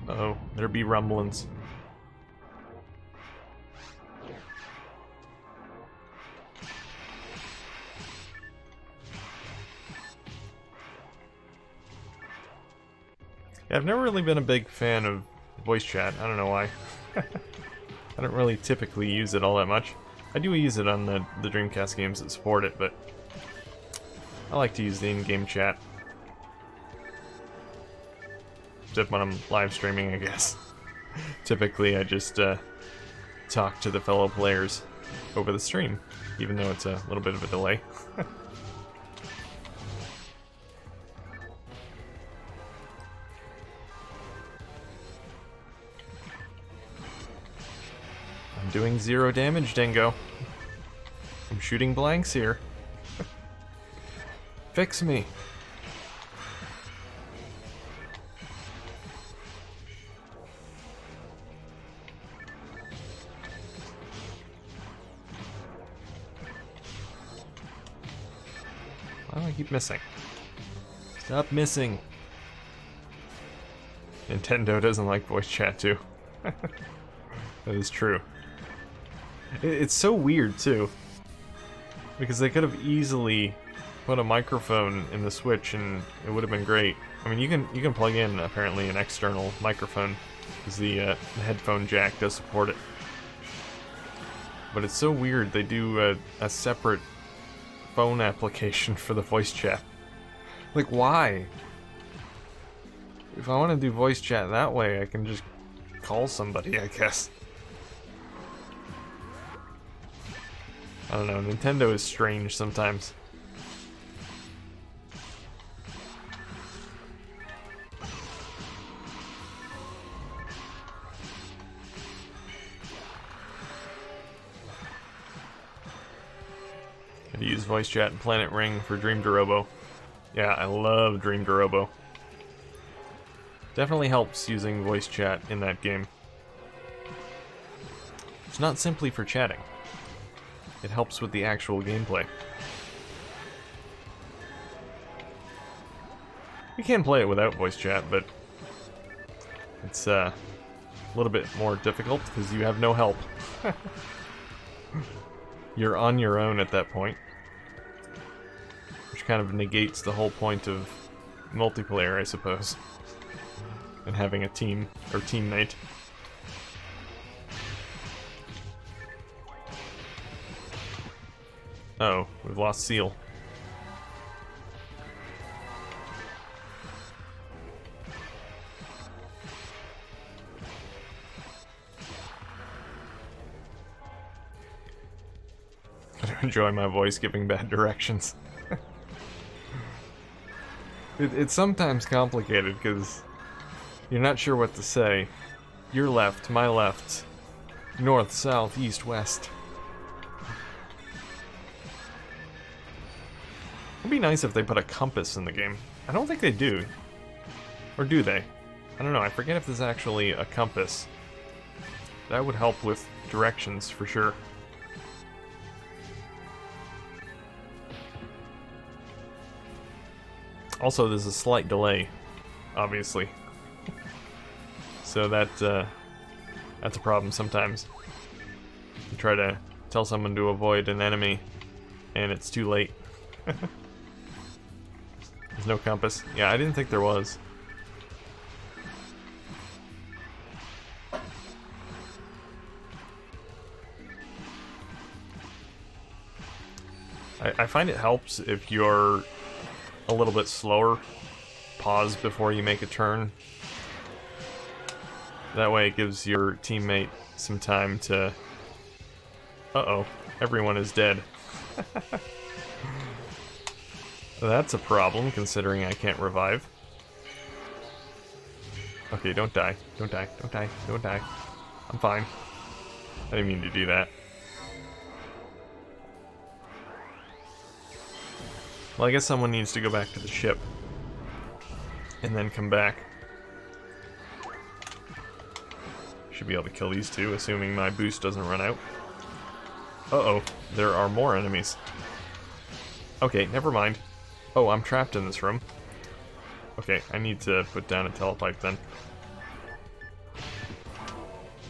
Speaker 1: Uh-oh, there be rumblings. Yeah, I've never really been a big fan of voice chat. I don't know why. I don't really typically use it all that much. I do use it on the Dreamcast games that support it, but I like to use the in-game chat. Except when I'm live streaming, I guess. Typically, I just talk to the fellow players over the stream, even though it's a little bit of a delay. I'm doing 0 damage, Dingo. I'm shooting blanks here. Fix me. Why do I keep missing? Stop missing. Nintendo doesn't like voice chat too. That is true. It's so weird too, because they could have easily put a microphone in the Switch and it would have been great. I mean, you can plug in apparently an external microphone, because the headphone jack does support it. But it's so weird they do a separate phone application for the voice chat. Like, why? If I want to do voice chat that way, I can just call somebody, I guess. I don't know, Nintendo is strange sometimes. Gotta use voice chat in Planet Ring for Dream Dorobo. Yeah, I love Dream Dorobo. Definitely helps using voice chat in that game. It's not simply for chatting. It helps with the actual gameplay. You can play it without voice chat, but it's a little bit more difficult because you have no help. You're on your own at that point, which kind of negates the whole point of multiplayer, I suppose, and having a team or teammate. Oh, we've lost Seal. Gotta enjoy my voice giving bad directions. It's sometimes complicated because you're not sure what to say. Your left, my left, north, south, east, west. It'd be nice if they put a compass in the game. I don't think they do. Or do they? I don't know, I forget if there's actually a compass. That would help with directions for sure. Also, there's a slight delay, obviously. So that's a problem sometimes. You try to tell someone to avoid an enemy, and it's too late. There's no compass. Yeah, I didn't think there was. I find it helps if you're a little bit slower. Pause before you make a turn. That way it gives your teammate some time to... Uh-oh, everyone is dead. That's a problem, considering I can't revive. Okay, don't die. Don't die. Don't die. Don't die. I'm fine. I didn't mean to do that. Well, I guess someone needs to go back to the ship. And then come back. Should be able to kill these two, assuming my boost doesn't run out. Uh-oh, there are more enemies. Okay, never mind. Oh, I'm trapped in this room. Okay, I need to put down a telepipe then.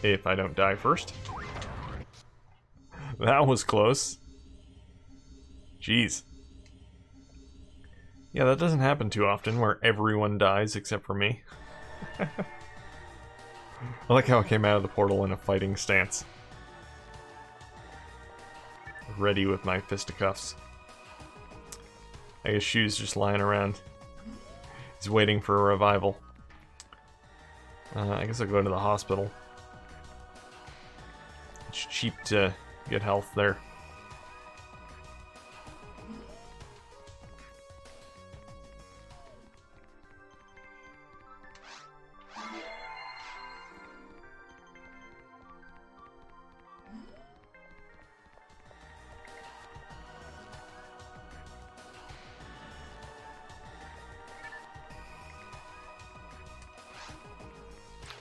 Speaker 1: If I don't die first. That was close. Jeez. Yeah, that doesn't happen too often, where everyone dies except for me. I like how I came out of the portal in a fighting stance. Ready with my fisticuffs. I guess Shu's just lying around. He's waiting for a revival. I guess I'll go to the hospital. It's cheap to get health there.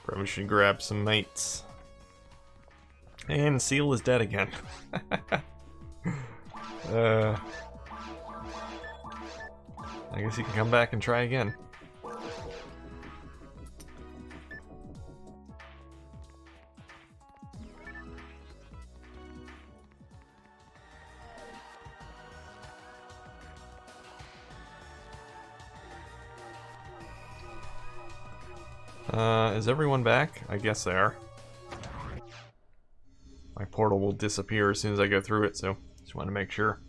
Speaker 1: Probably should grab some mates. And Seal is dead again. I guess he can come back and try again. Is everyone back? I guess they are. My portal will disappear as soon as I go through it, so just want to make sure.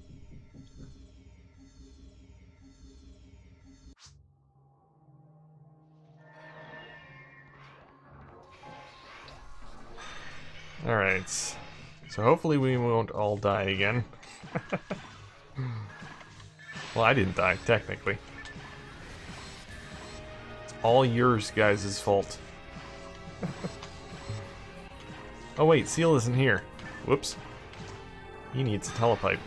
Speaker 1: Alright, so hopefully we won't all die again. Well, I didn't die, technically. It's all yours guys' fault. Oh wait, Seal isn't here. Whoops. He needs a telepipe.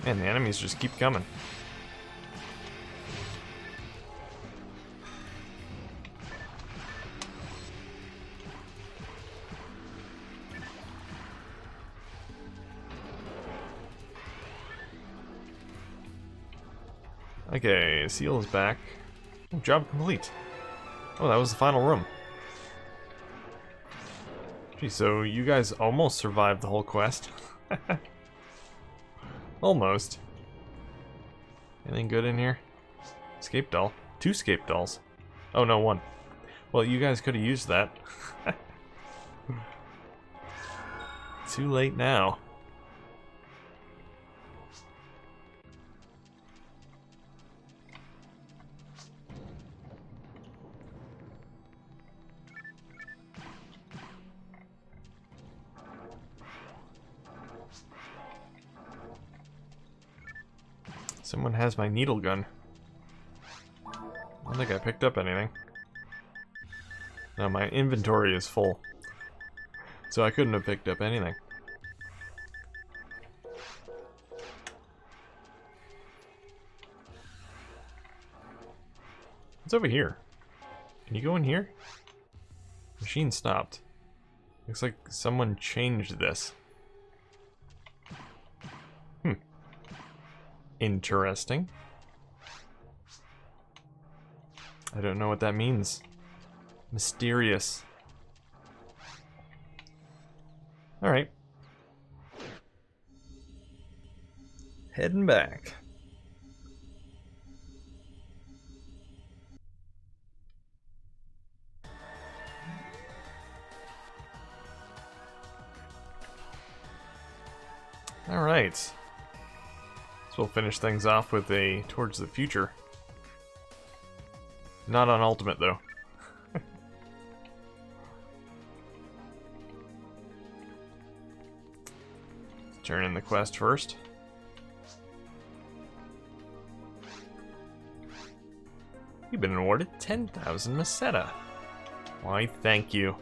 Speaker 1: Man, the enemies just keep coming. Okay, Seal is back. Oh, job complete. Oh, that was the final room. Gee, so you guys almost survived the whole quest. Almost. Anything good in here? Escape doll. 2 escape dolls. Oh no, 1. Well, you guys could have used that. Too late now. Someone has my needle gun. I don't think I picked up anything. No, my inventory is full. So I couldn't have picked up anything. What's over here? Can you go in here? Machine stopped. Looks like someone changed this. Interesting. I don't know what that means. Mysterious. Alright. Heading back. Alright. So we'll finish things off with a Towards the Future. Not on Ultimate, though. Turn in the quest first. You've been awarded 10,000 Meseta. Why, thank you.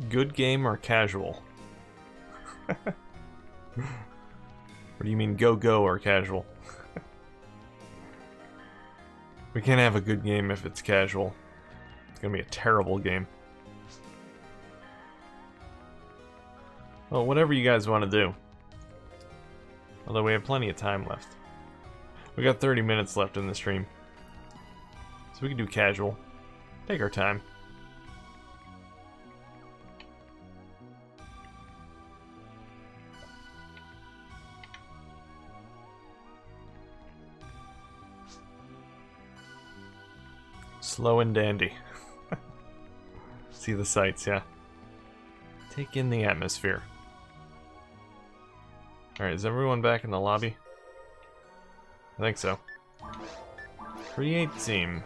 Speaker 1: Good game or casual? What do you mean go or casual? We can't have a good game if it's casual. It's gonna be a terrible game. Well, whatever you guys want to do. Although we have plenty of time left. We got 30 minutes left in the stream. So we can do casual. Take our time. Slow and dandy. See the sights, yeah. Take in the atmosphere. Alright, is everyone back in the lobby? I think so. Create team.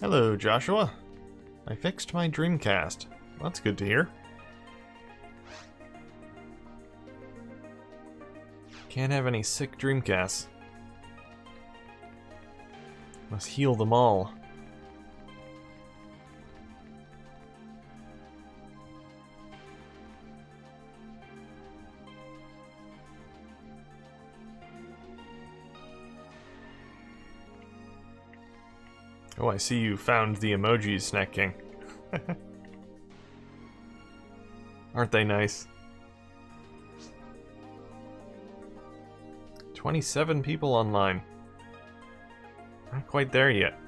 Speaker 1: Hello, Joshua. I fixed my Dreamcast. That's good to hear. Can't have any sick Dreamcasts. Must heal them all. Oh, I see you found the emojis, Snack King. Aren't they nice? 27 people online. Not quite there yet.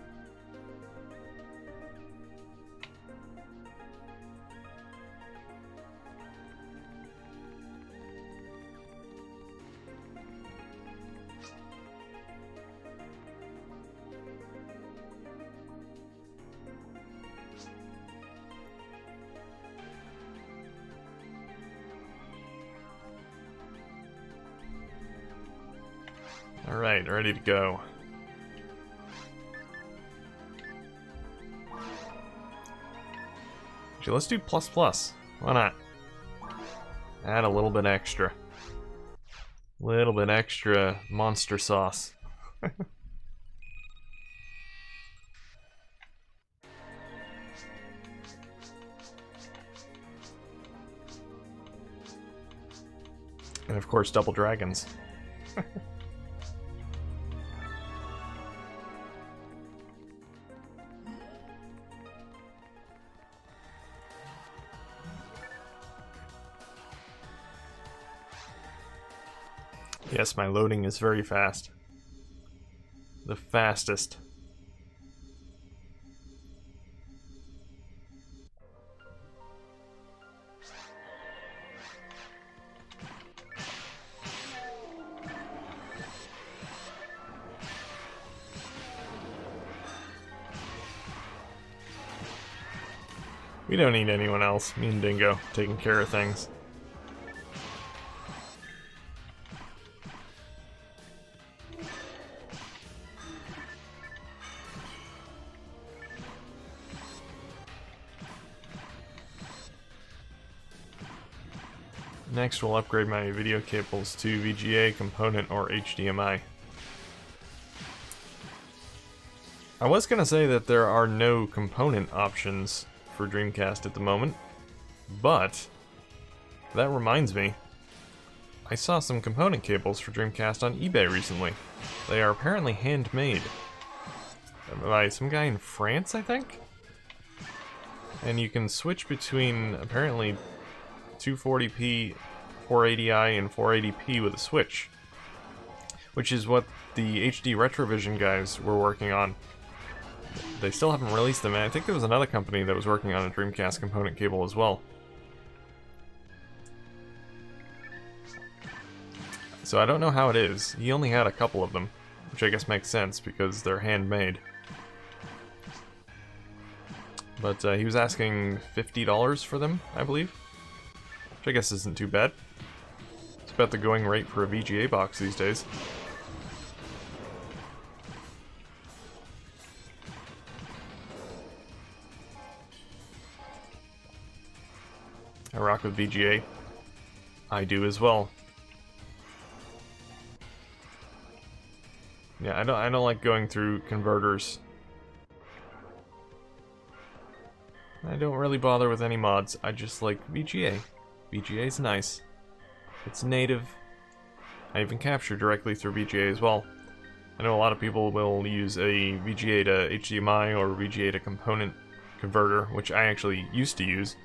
Speaker 1: Alright, ready to go. Actually, let's do plus plus. Why not? Add a little bit extra. Little bit extra monster sauce. And of course, double dragons. Yes, my loading is very fast. The fastest. We don't need anyone else. Me and Dingo taking care of things. Next, we'll upgrade my video cables to VGA, component, or HDMI. I was gonna say that there are no component options for Dreamcast at the moment, but that reminds me, I saw some component cables for Dreamcast on eBay recently. They are apparently handmade by some guy in France, I think? And you can switch between apparently 240p, 480i, and 480p with a switch, which is what the HD Retrovision guys were working on. They still haven't released them, and I think there was another company that was working on a Dreamcast component cable as well. So I don't know how it is. He only had a couple of them, which I guess makes sense because they're handmade. But he was asking $50 for them, I believe. Which I guess isn't too bad. It's about the going rate for a VGA box these days. I rock with VGA. I do as well. Yeah, I don't like going through converters. I don't really bother with any mods. I just like VGA. VGA's nice. It's native. I even capture directly through VGA as well. I know a lot of people will use a VGA to HDMI or VGA to component converter, which I actually used to use.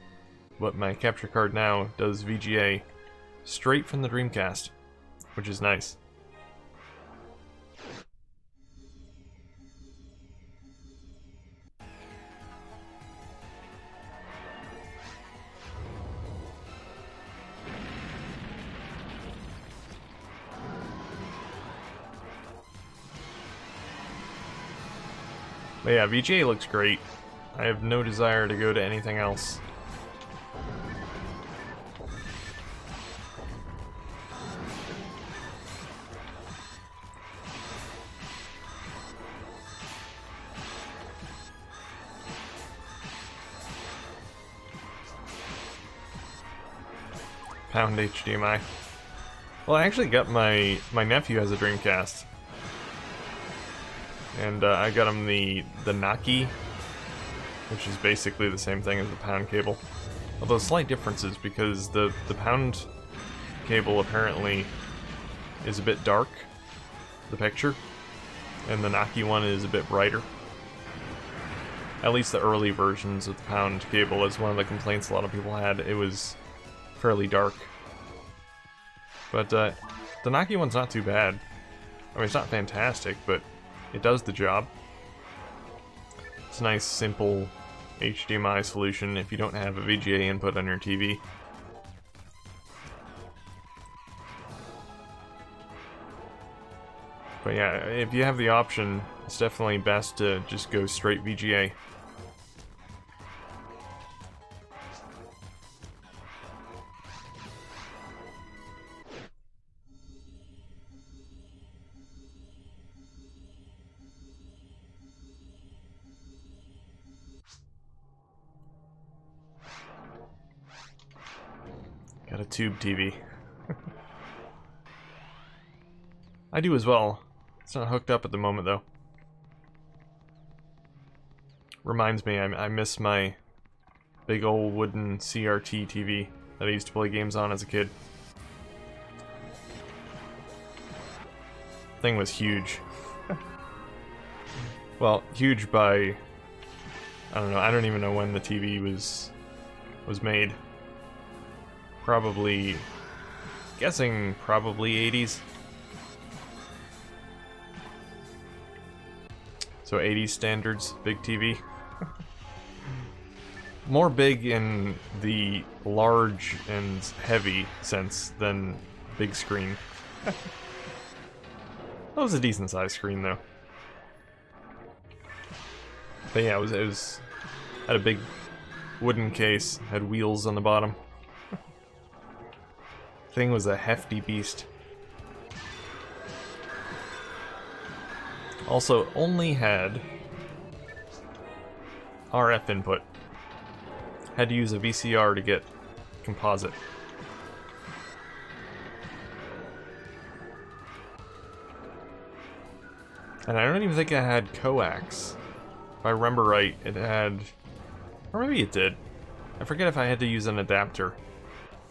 Speaker 1: But my capture card now does VGA straight from the Dreamcast, which is nice. But yeah, VGA looks great. I have no desire to go to anything else. Pound HDMI. Well, I actually got my nephew has a Dreamcast, and I got him the Naki, which is basically the same thing as the pound cable. Although slight differences, because the pound cable apparently is a bit dark, the picture, and the Naki one is a bit brighter. At least the early versions of the pound cable is one of the complaints a lot of people had. It was fairly dark. But the Naki one's not too bad. I mean, it's not fantastic, but it does the job. It's a nice, simple HDMI solution if you don't have a VGA input on your TV. But yeah, if you have the option, it's definitely best to just go straight VGA. Got a tube TV. I do as well. It's not hooked up at the moment, though. Reminds me, I miss my big old wooden CRT TV that I used to play games on as a kid. Thing was huge. Well, huge by... I don't know, I don't even know when the TV was made. Probably... guessing probably 80s. So 80s standards, big TV. More big in the large and heavy sense than big screen. That was a decent sized screen though. But yeah, it was had a big wooden case, had wheels on the bottom. Thing was a hefty beast. Also, only had RF input. Had to use a VCR to get composite. And I don't even think it had coax. If I remember right, it had... or maybe it did. I forget if I had to use an adapter.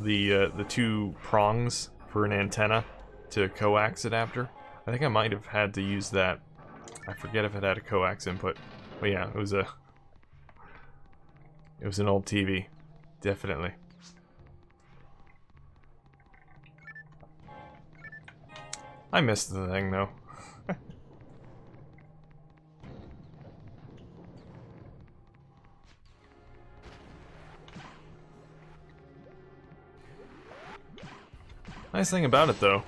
Speaker 1: The two prongs for an antenna to coax adapter. I think I might have had to use that. I forget if it had a coax input. But yeah, it was an old TV. Definitely. I missed the thing though. Nice thing about it though,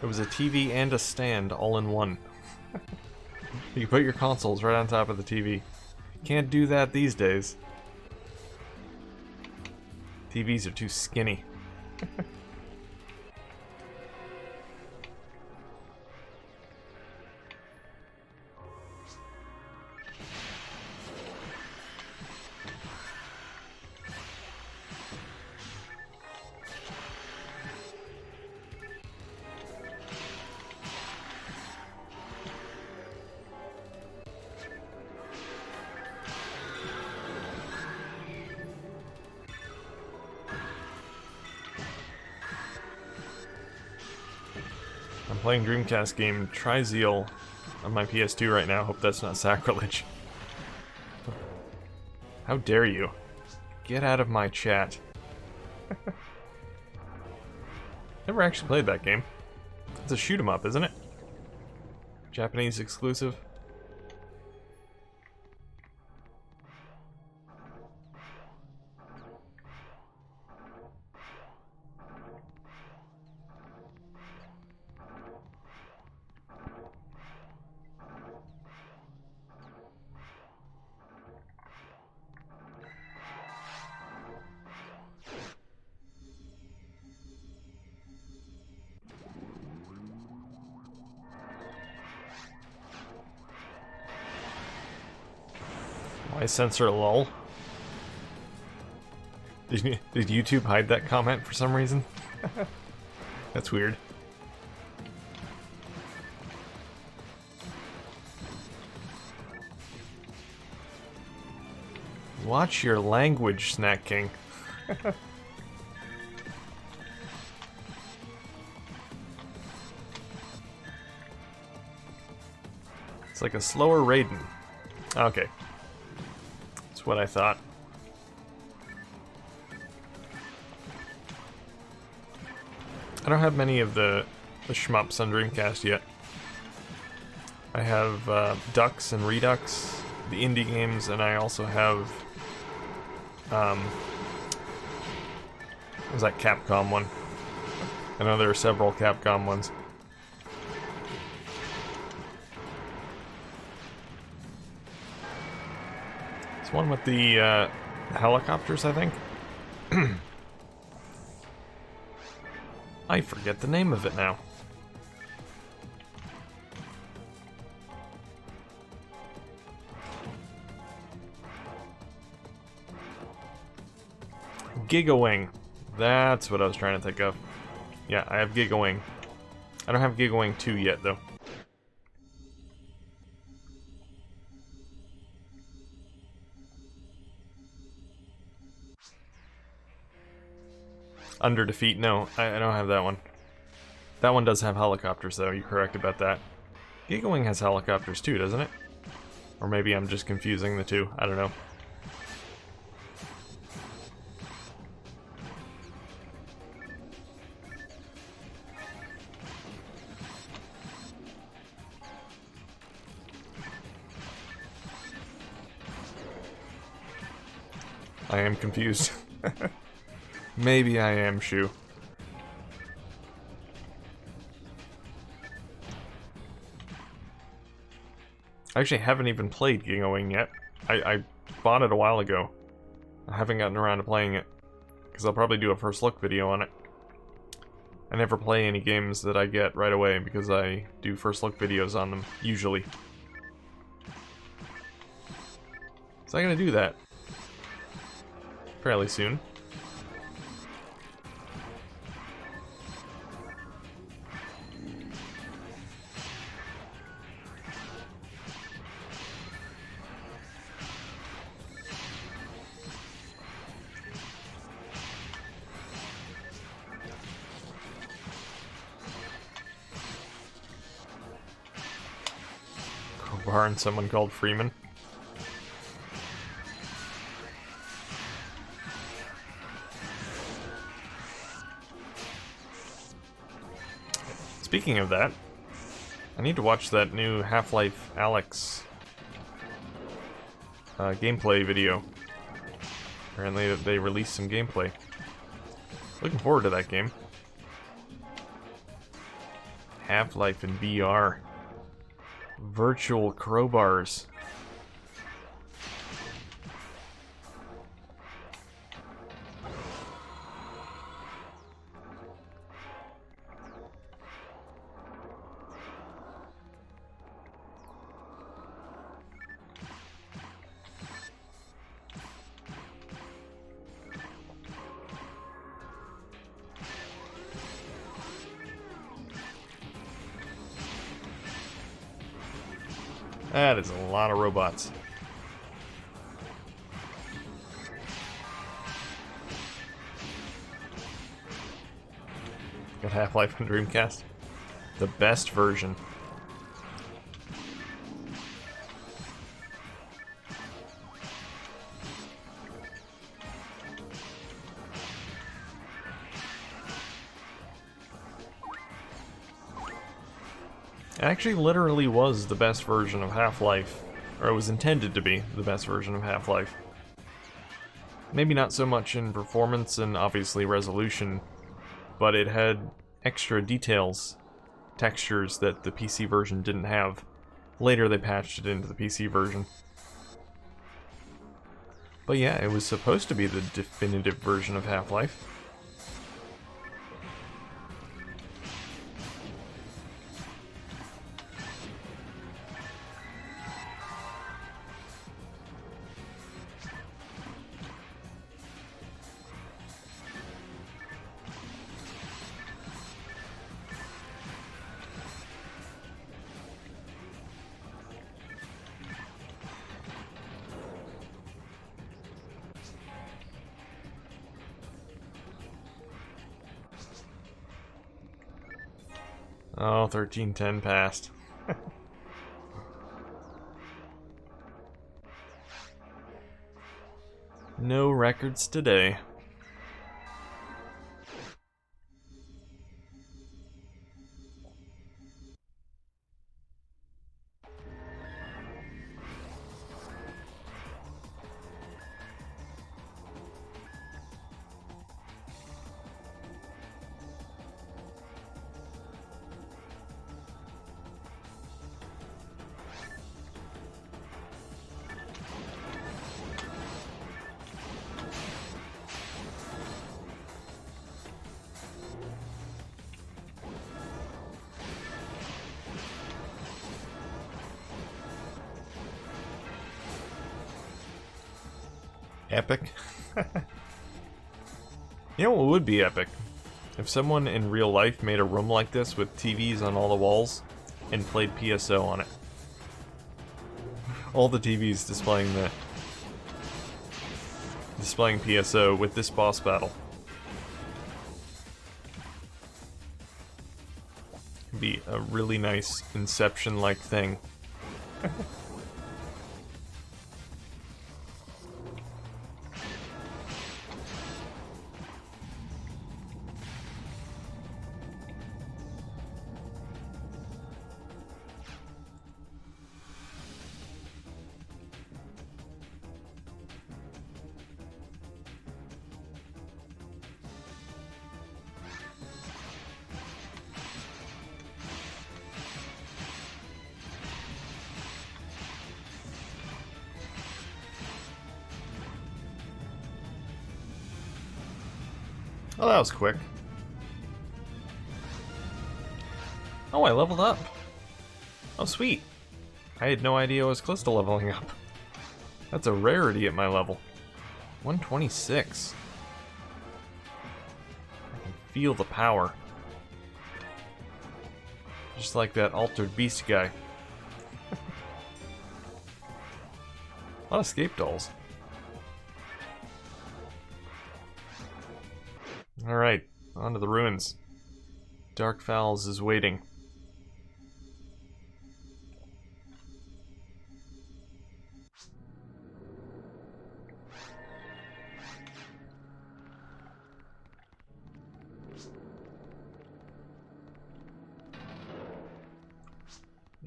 Speaker 1: it was a TV and a stand all in one. You can put your consoles right on top of the TV. Can't do that these days. TVs are too skinny. I'm playing Dreamcast game Trizeal on my PS2 right now. Hope that's not sacrilege. How dare you? Get out of my chat. Never actually played that game. It's a shoot 'em up, isn't it? Japanese exclusive. I censor lol. Did YouTube hide that comment for some reason? That's weird. Watch your language, Snack King. It's like a slower Raiden. Okay. That's what I thought. I don't have many of the shmups on Dreamcast yet. I have Ducks and Redux, the indie games, and I also have what was that Capcom one? I know there are several Capcom ones. It's one with the helicopters, I think. I forget the name of it now. Gigawing. That's what I was trying to think of. Yeah, I have Gigawing. I don't have Gigawing 2 yet, though. Under Defeat? No, I don't have that one. That one does have helicopters, though. You're correct about that. Gigawing has helicopters, too, doesn't it? Or maybe I'm just confusing the two. I don't know. I am confused. Maybe I am, Shu. I actually haven't even played Gigawing yet. I bought it a while ago. I haven't gotten around to playing it, because I'll probably do a first look video on it. I never play any games that I get right away, because I do first look videos on them, usually. So I'm gonna do that fairly soon. Crowbar and someone called Freeman. Speaking of that, I need to watch that new Half-Life Alyx gameplay video. Apparently they released some gameplay. Looking forward to that game. Half-Life in VR. Virtual crowbars. That is a lot of robots. Got Half-Life on Dreamcast. The best version. It actually literally was the best version of Half-Life, or it was intended to be the best version of Half-Life. Maybe not so much in performance and obviously resolution, but it had extra details, textures that the PC version didn't have. Later they patched it into the PC version. But yeah, it was supposed to be the definitive version of Half-Life. Oh, 1310 passed. No records today. Epic. You know what would be epic? If someone in real life made a room like this with TVs on all the walls and played PSO on it. All the TVs displaying PSO with this boss battle. It'd be a really nice Inception-like thing. Oh, that was quick. Oh, I leveled up. Oh, sweet. I had no idea I was close to leveling up. That's a rarity at my level. 126. I can feel the power. Just like that Altered Beast guy. A lot of escape dolls. Alright, on to the ruins. Dark Fowls is waiting.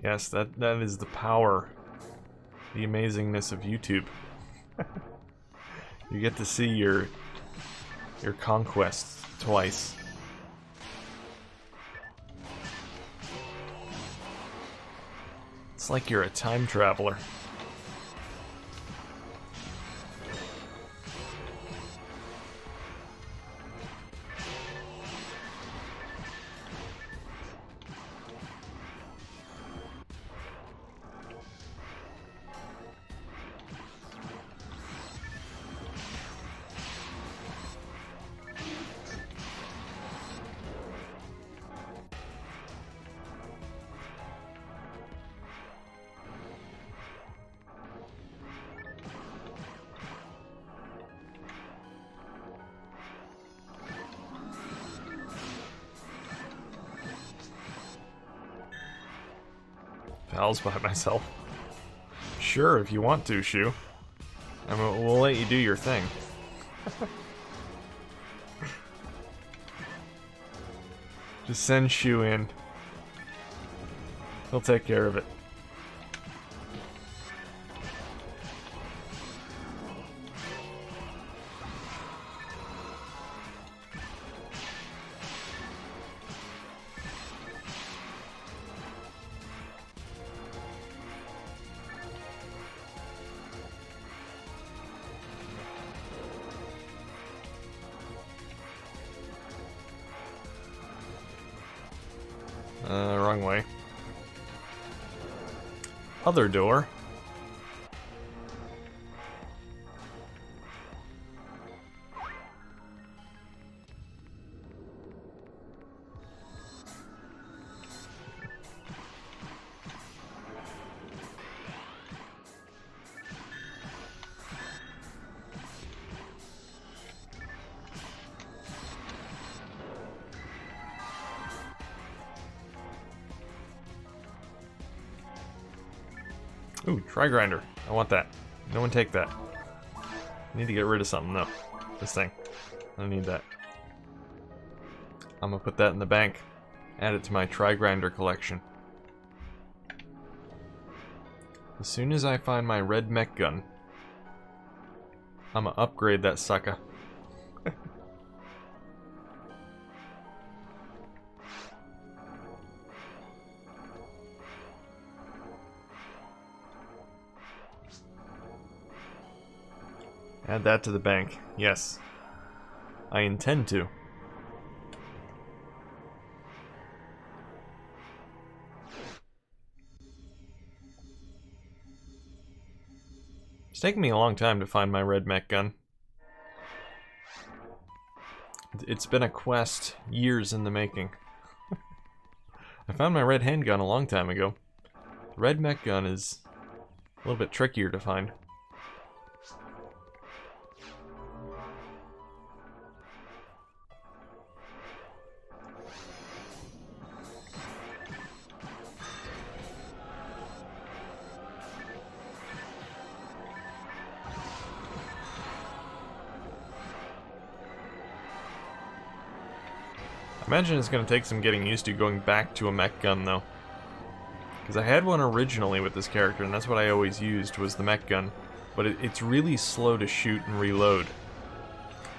Speaker 1: Yes, that is the power, the amazingness of YouTube. You get to see your conquests twice. It's like you're a time traveler. Fowls by myself. Sure, if you want to, Shu. I mean, we'll let you do your thing. Just send Shu in. He'll take care of it. Wrong way. Other door. Ooh, Tri-Grinder. I want that. No one take that. I need to get rid of something, though. This thing. I don't need that. I'm gonna put that in the bank. Add it to my Tri-Grinder collection. As soon as I find my red mech gun, I'm gonna upgrade that sucker. Add that to the bank. Yes. I intend to. It's taken me a long time to find my red mech gun. It's been a quest, years in the making. I found my red handgun a long time ago. The red mech gun is a little bit trickier to find. I imagine it's going to take some getting used to going back to a mech gun, though. Because I had one originally with this character, and that's what I always used, was the mech gun. But it's really slow to shoot and reload.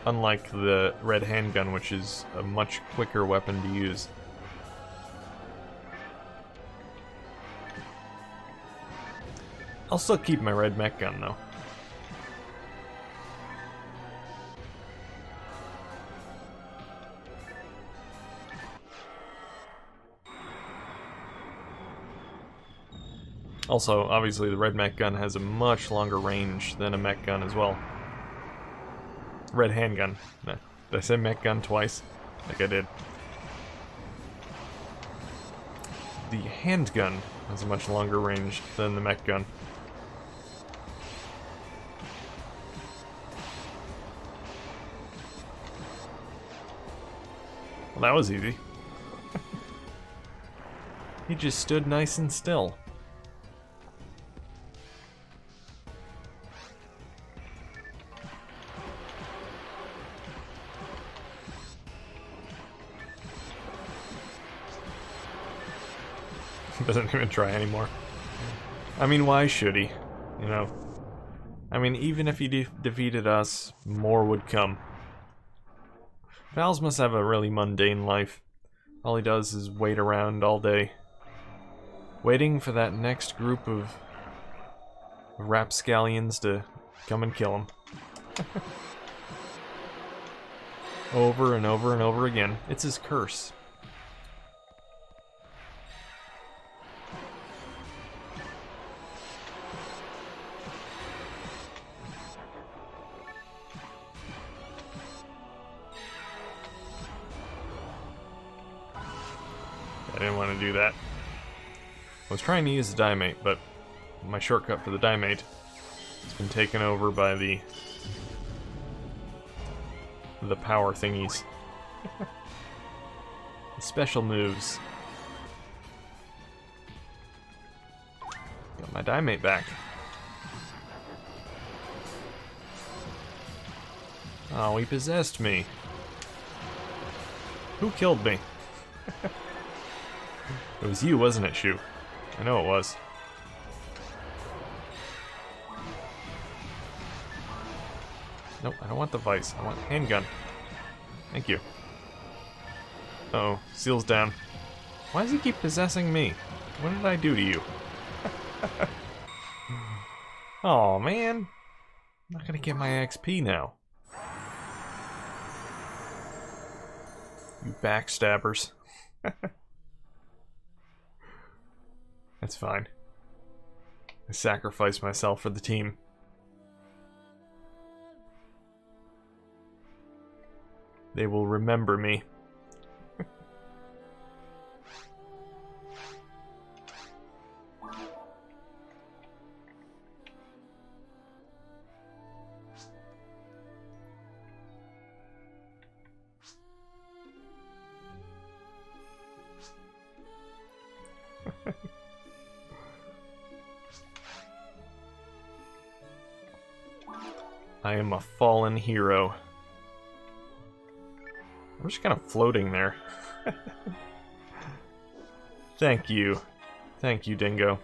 Speaker 1: Unlike the red handgun, which is a much quicker weapon to use. I'll still keep my red mech gun, though. Also, obviously, the red mech gun has a much longer range than a mech gun as well. Red handgun. Did I say mech gun twice? I think I did. The handgun has a much longer range than the mech gun. Well, that was easy. He just stood nice and still. Doesn't even try anymore. I mean, why should he? You know? I mean, even if he defeated us, more would come. Val's must have a really mundane life. All he does is wait around all day. Waiting for that next group of rapscallions to come and kill him. Over and over and over again. It's his curse. I didn't want to do that. I was trying to use the Diemate, but my shortcut for the Diemate has been taken over by the power thingies. The special moves. Got my Diemate back. Oh, he possessed me. Who killed me? It was you, wasn't it, Shu? I know it was. Nope, I don't want the vice. I want handgun. Thank you. Uh-oh, seal's down. Why does he keep possessing me? What did I do to you? Oh man. I'm not gonna get my XP now. You backstabbers. That's fine. I sacrificed myself for the team. They will remember me. I am a fallen hero. I'm just kind of floating there. Thank you. Thank you, Dingo.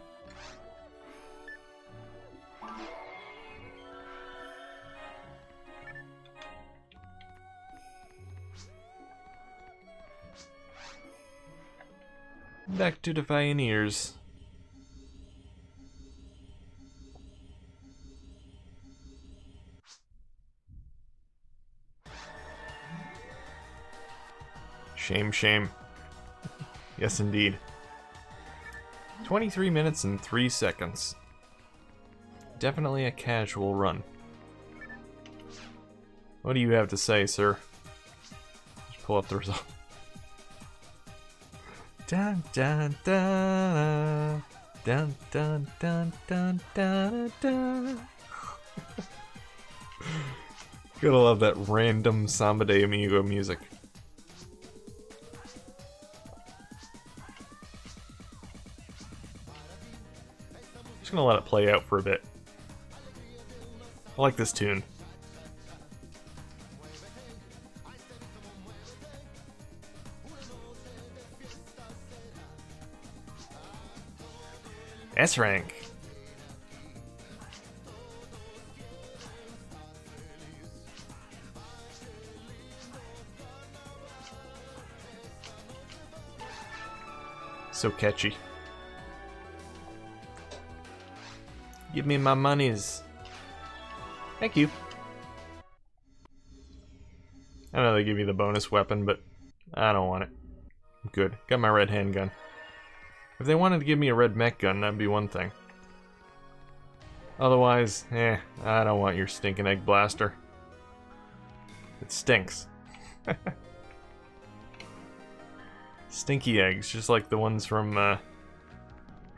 Speaker 1: Back to the Pioneers. Shame, shame. Yes, indeed. 23 minutes and 3 seconds. Definitely a casual run. What do you have to say, sir? Just pull up the result. Dun dun dun dun dun dun dun dun dun. Gotta love that random Samba de Amigo music. Just gonna let it play out for a bit. I like this tune. S rank. So catchy. Give me my monies. Thank you. I know they give you the bonus weapon, but I don't want it. I'm good. Got my red handgun. If they wanted to give me a red mech gun, that'd be one thing. Otherwise, I don't want your stinking egg blaster. It stinks. Stinky eggs, just like the ones from the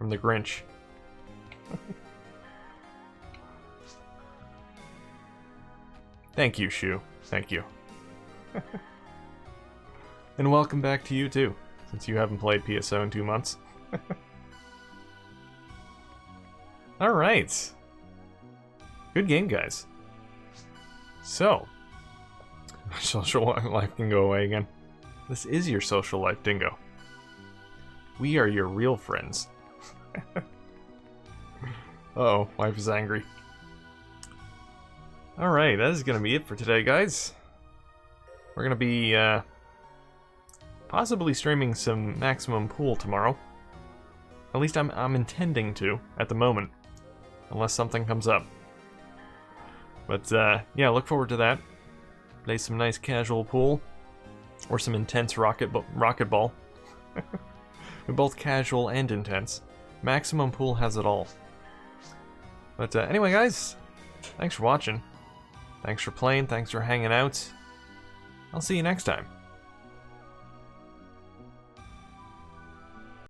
Speaker 1: Grinch. Thank you, Shu. Thank you. And welcome back to you too, since you haven't played PSO in 2 months. Alright. Good game, guys. So, social life can go away again. This is your social life, Dingo. We are your real friends. Uh-oh, wife is angry. Alright, that is gonna be it for today, guys. We're gonna be, possibly streaming some Maximum Pool tomorrow. At least I'm intending to, at the moment. Unless something comes up. But, yeah, look forward to that. Play some nice casual pool. Or some intense rocket ball. We're both casual and intense. Maximum Pool has it all. But, anyway, guys. Thanks for watching. Thanks for playing. Thanks for hanging out. I'll see you next time.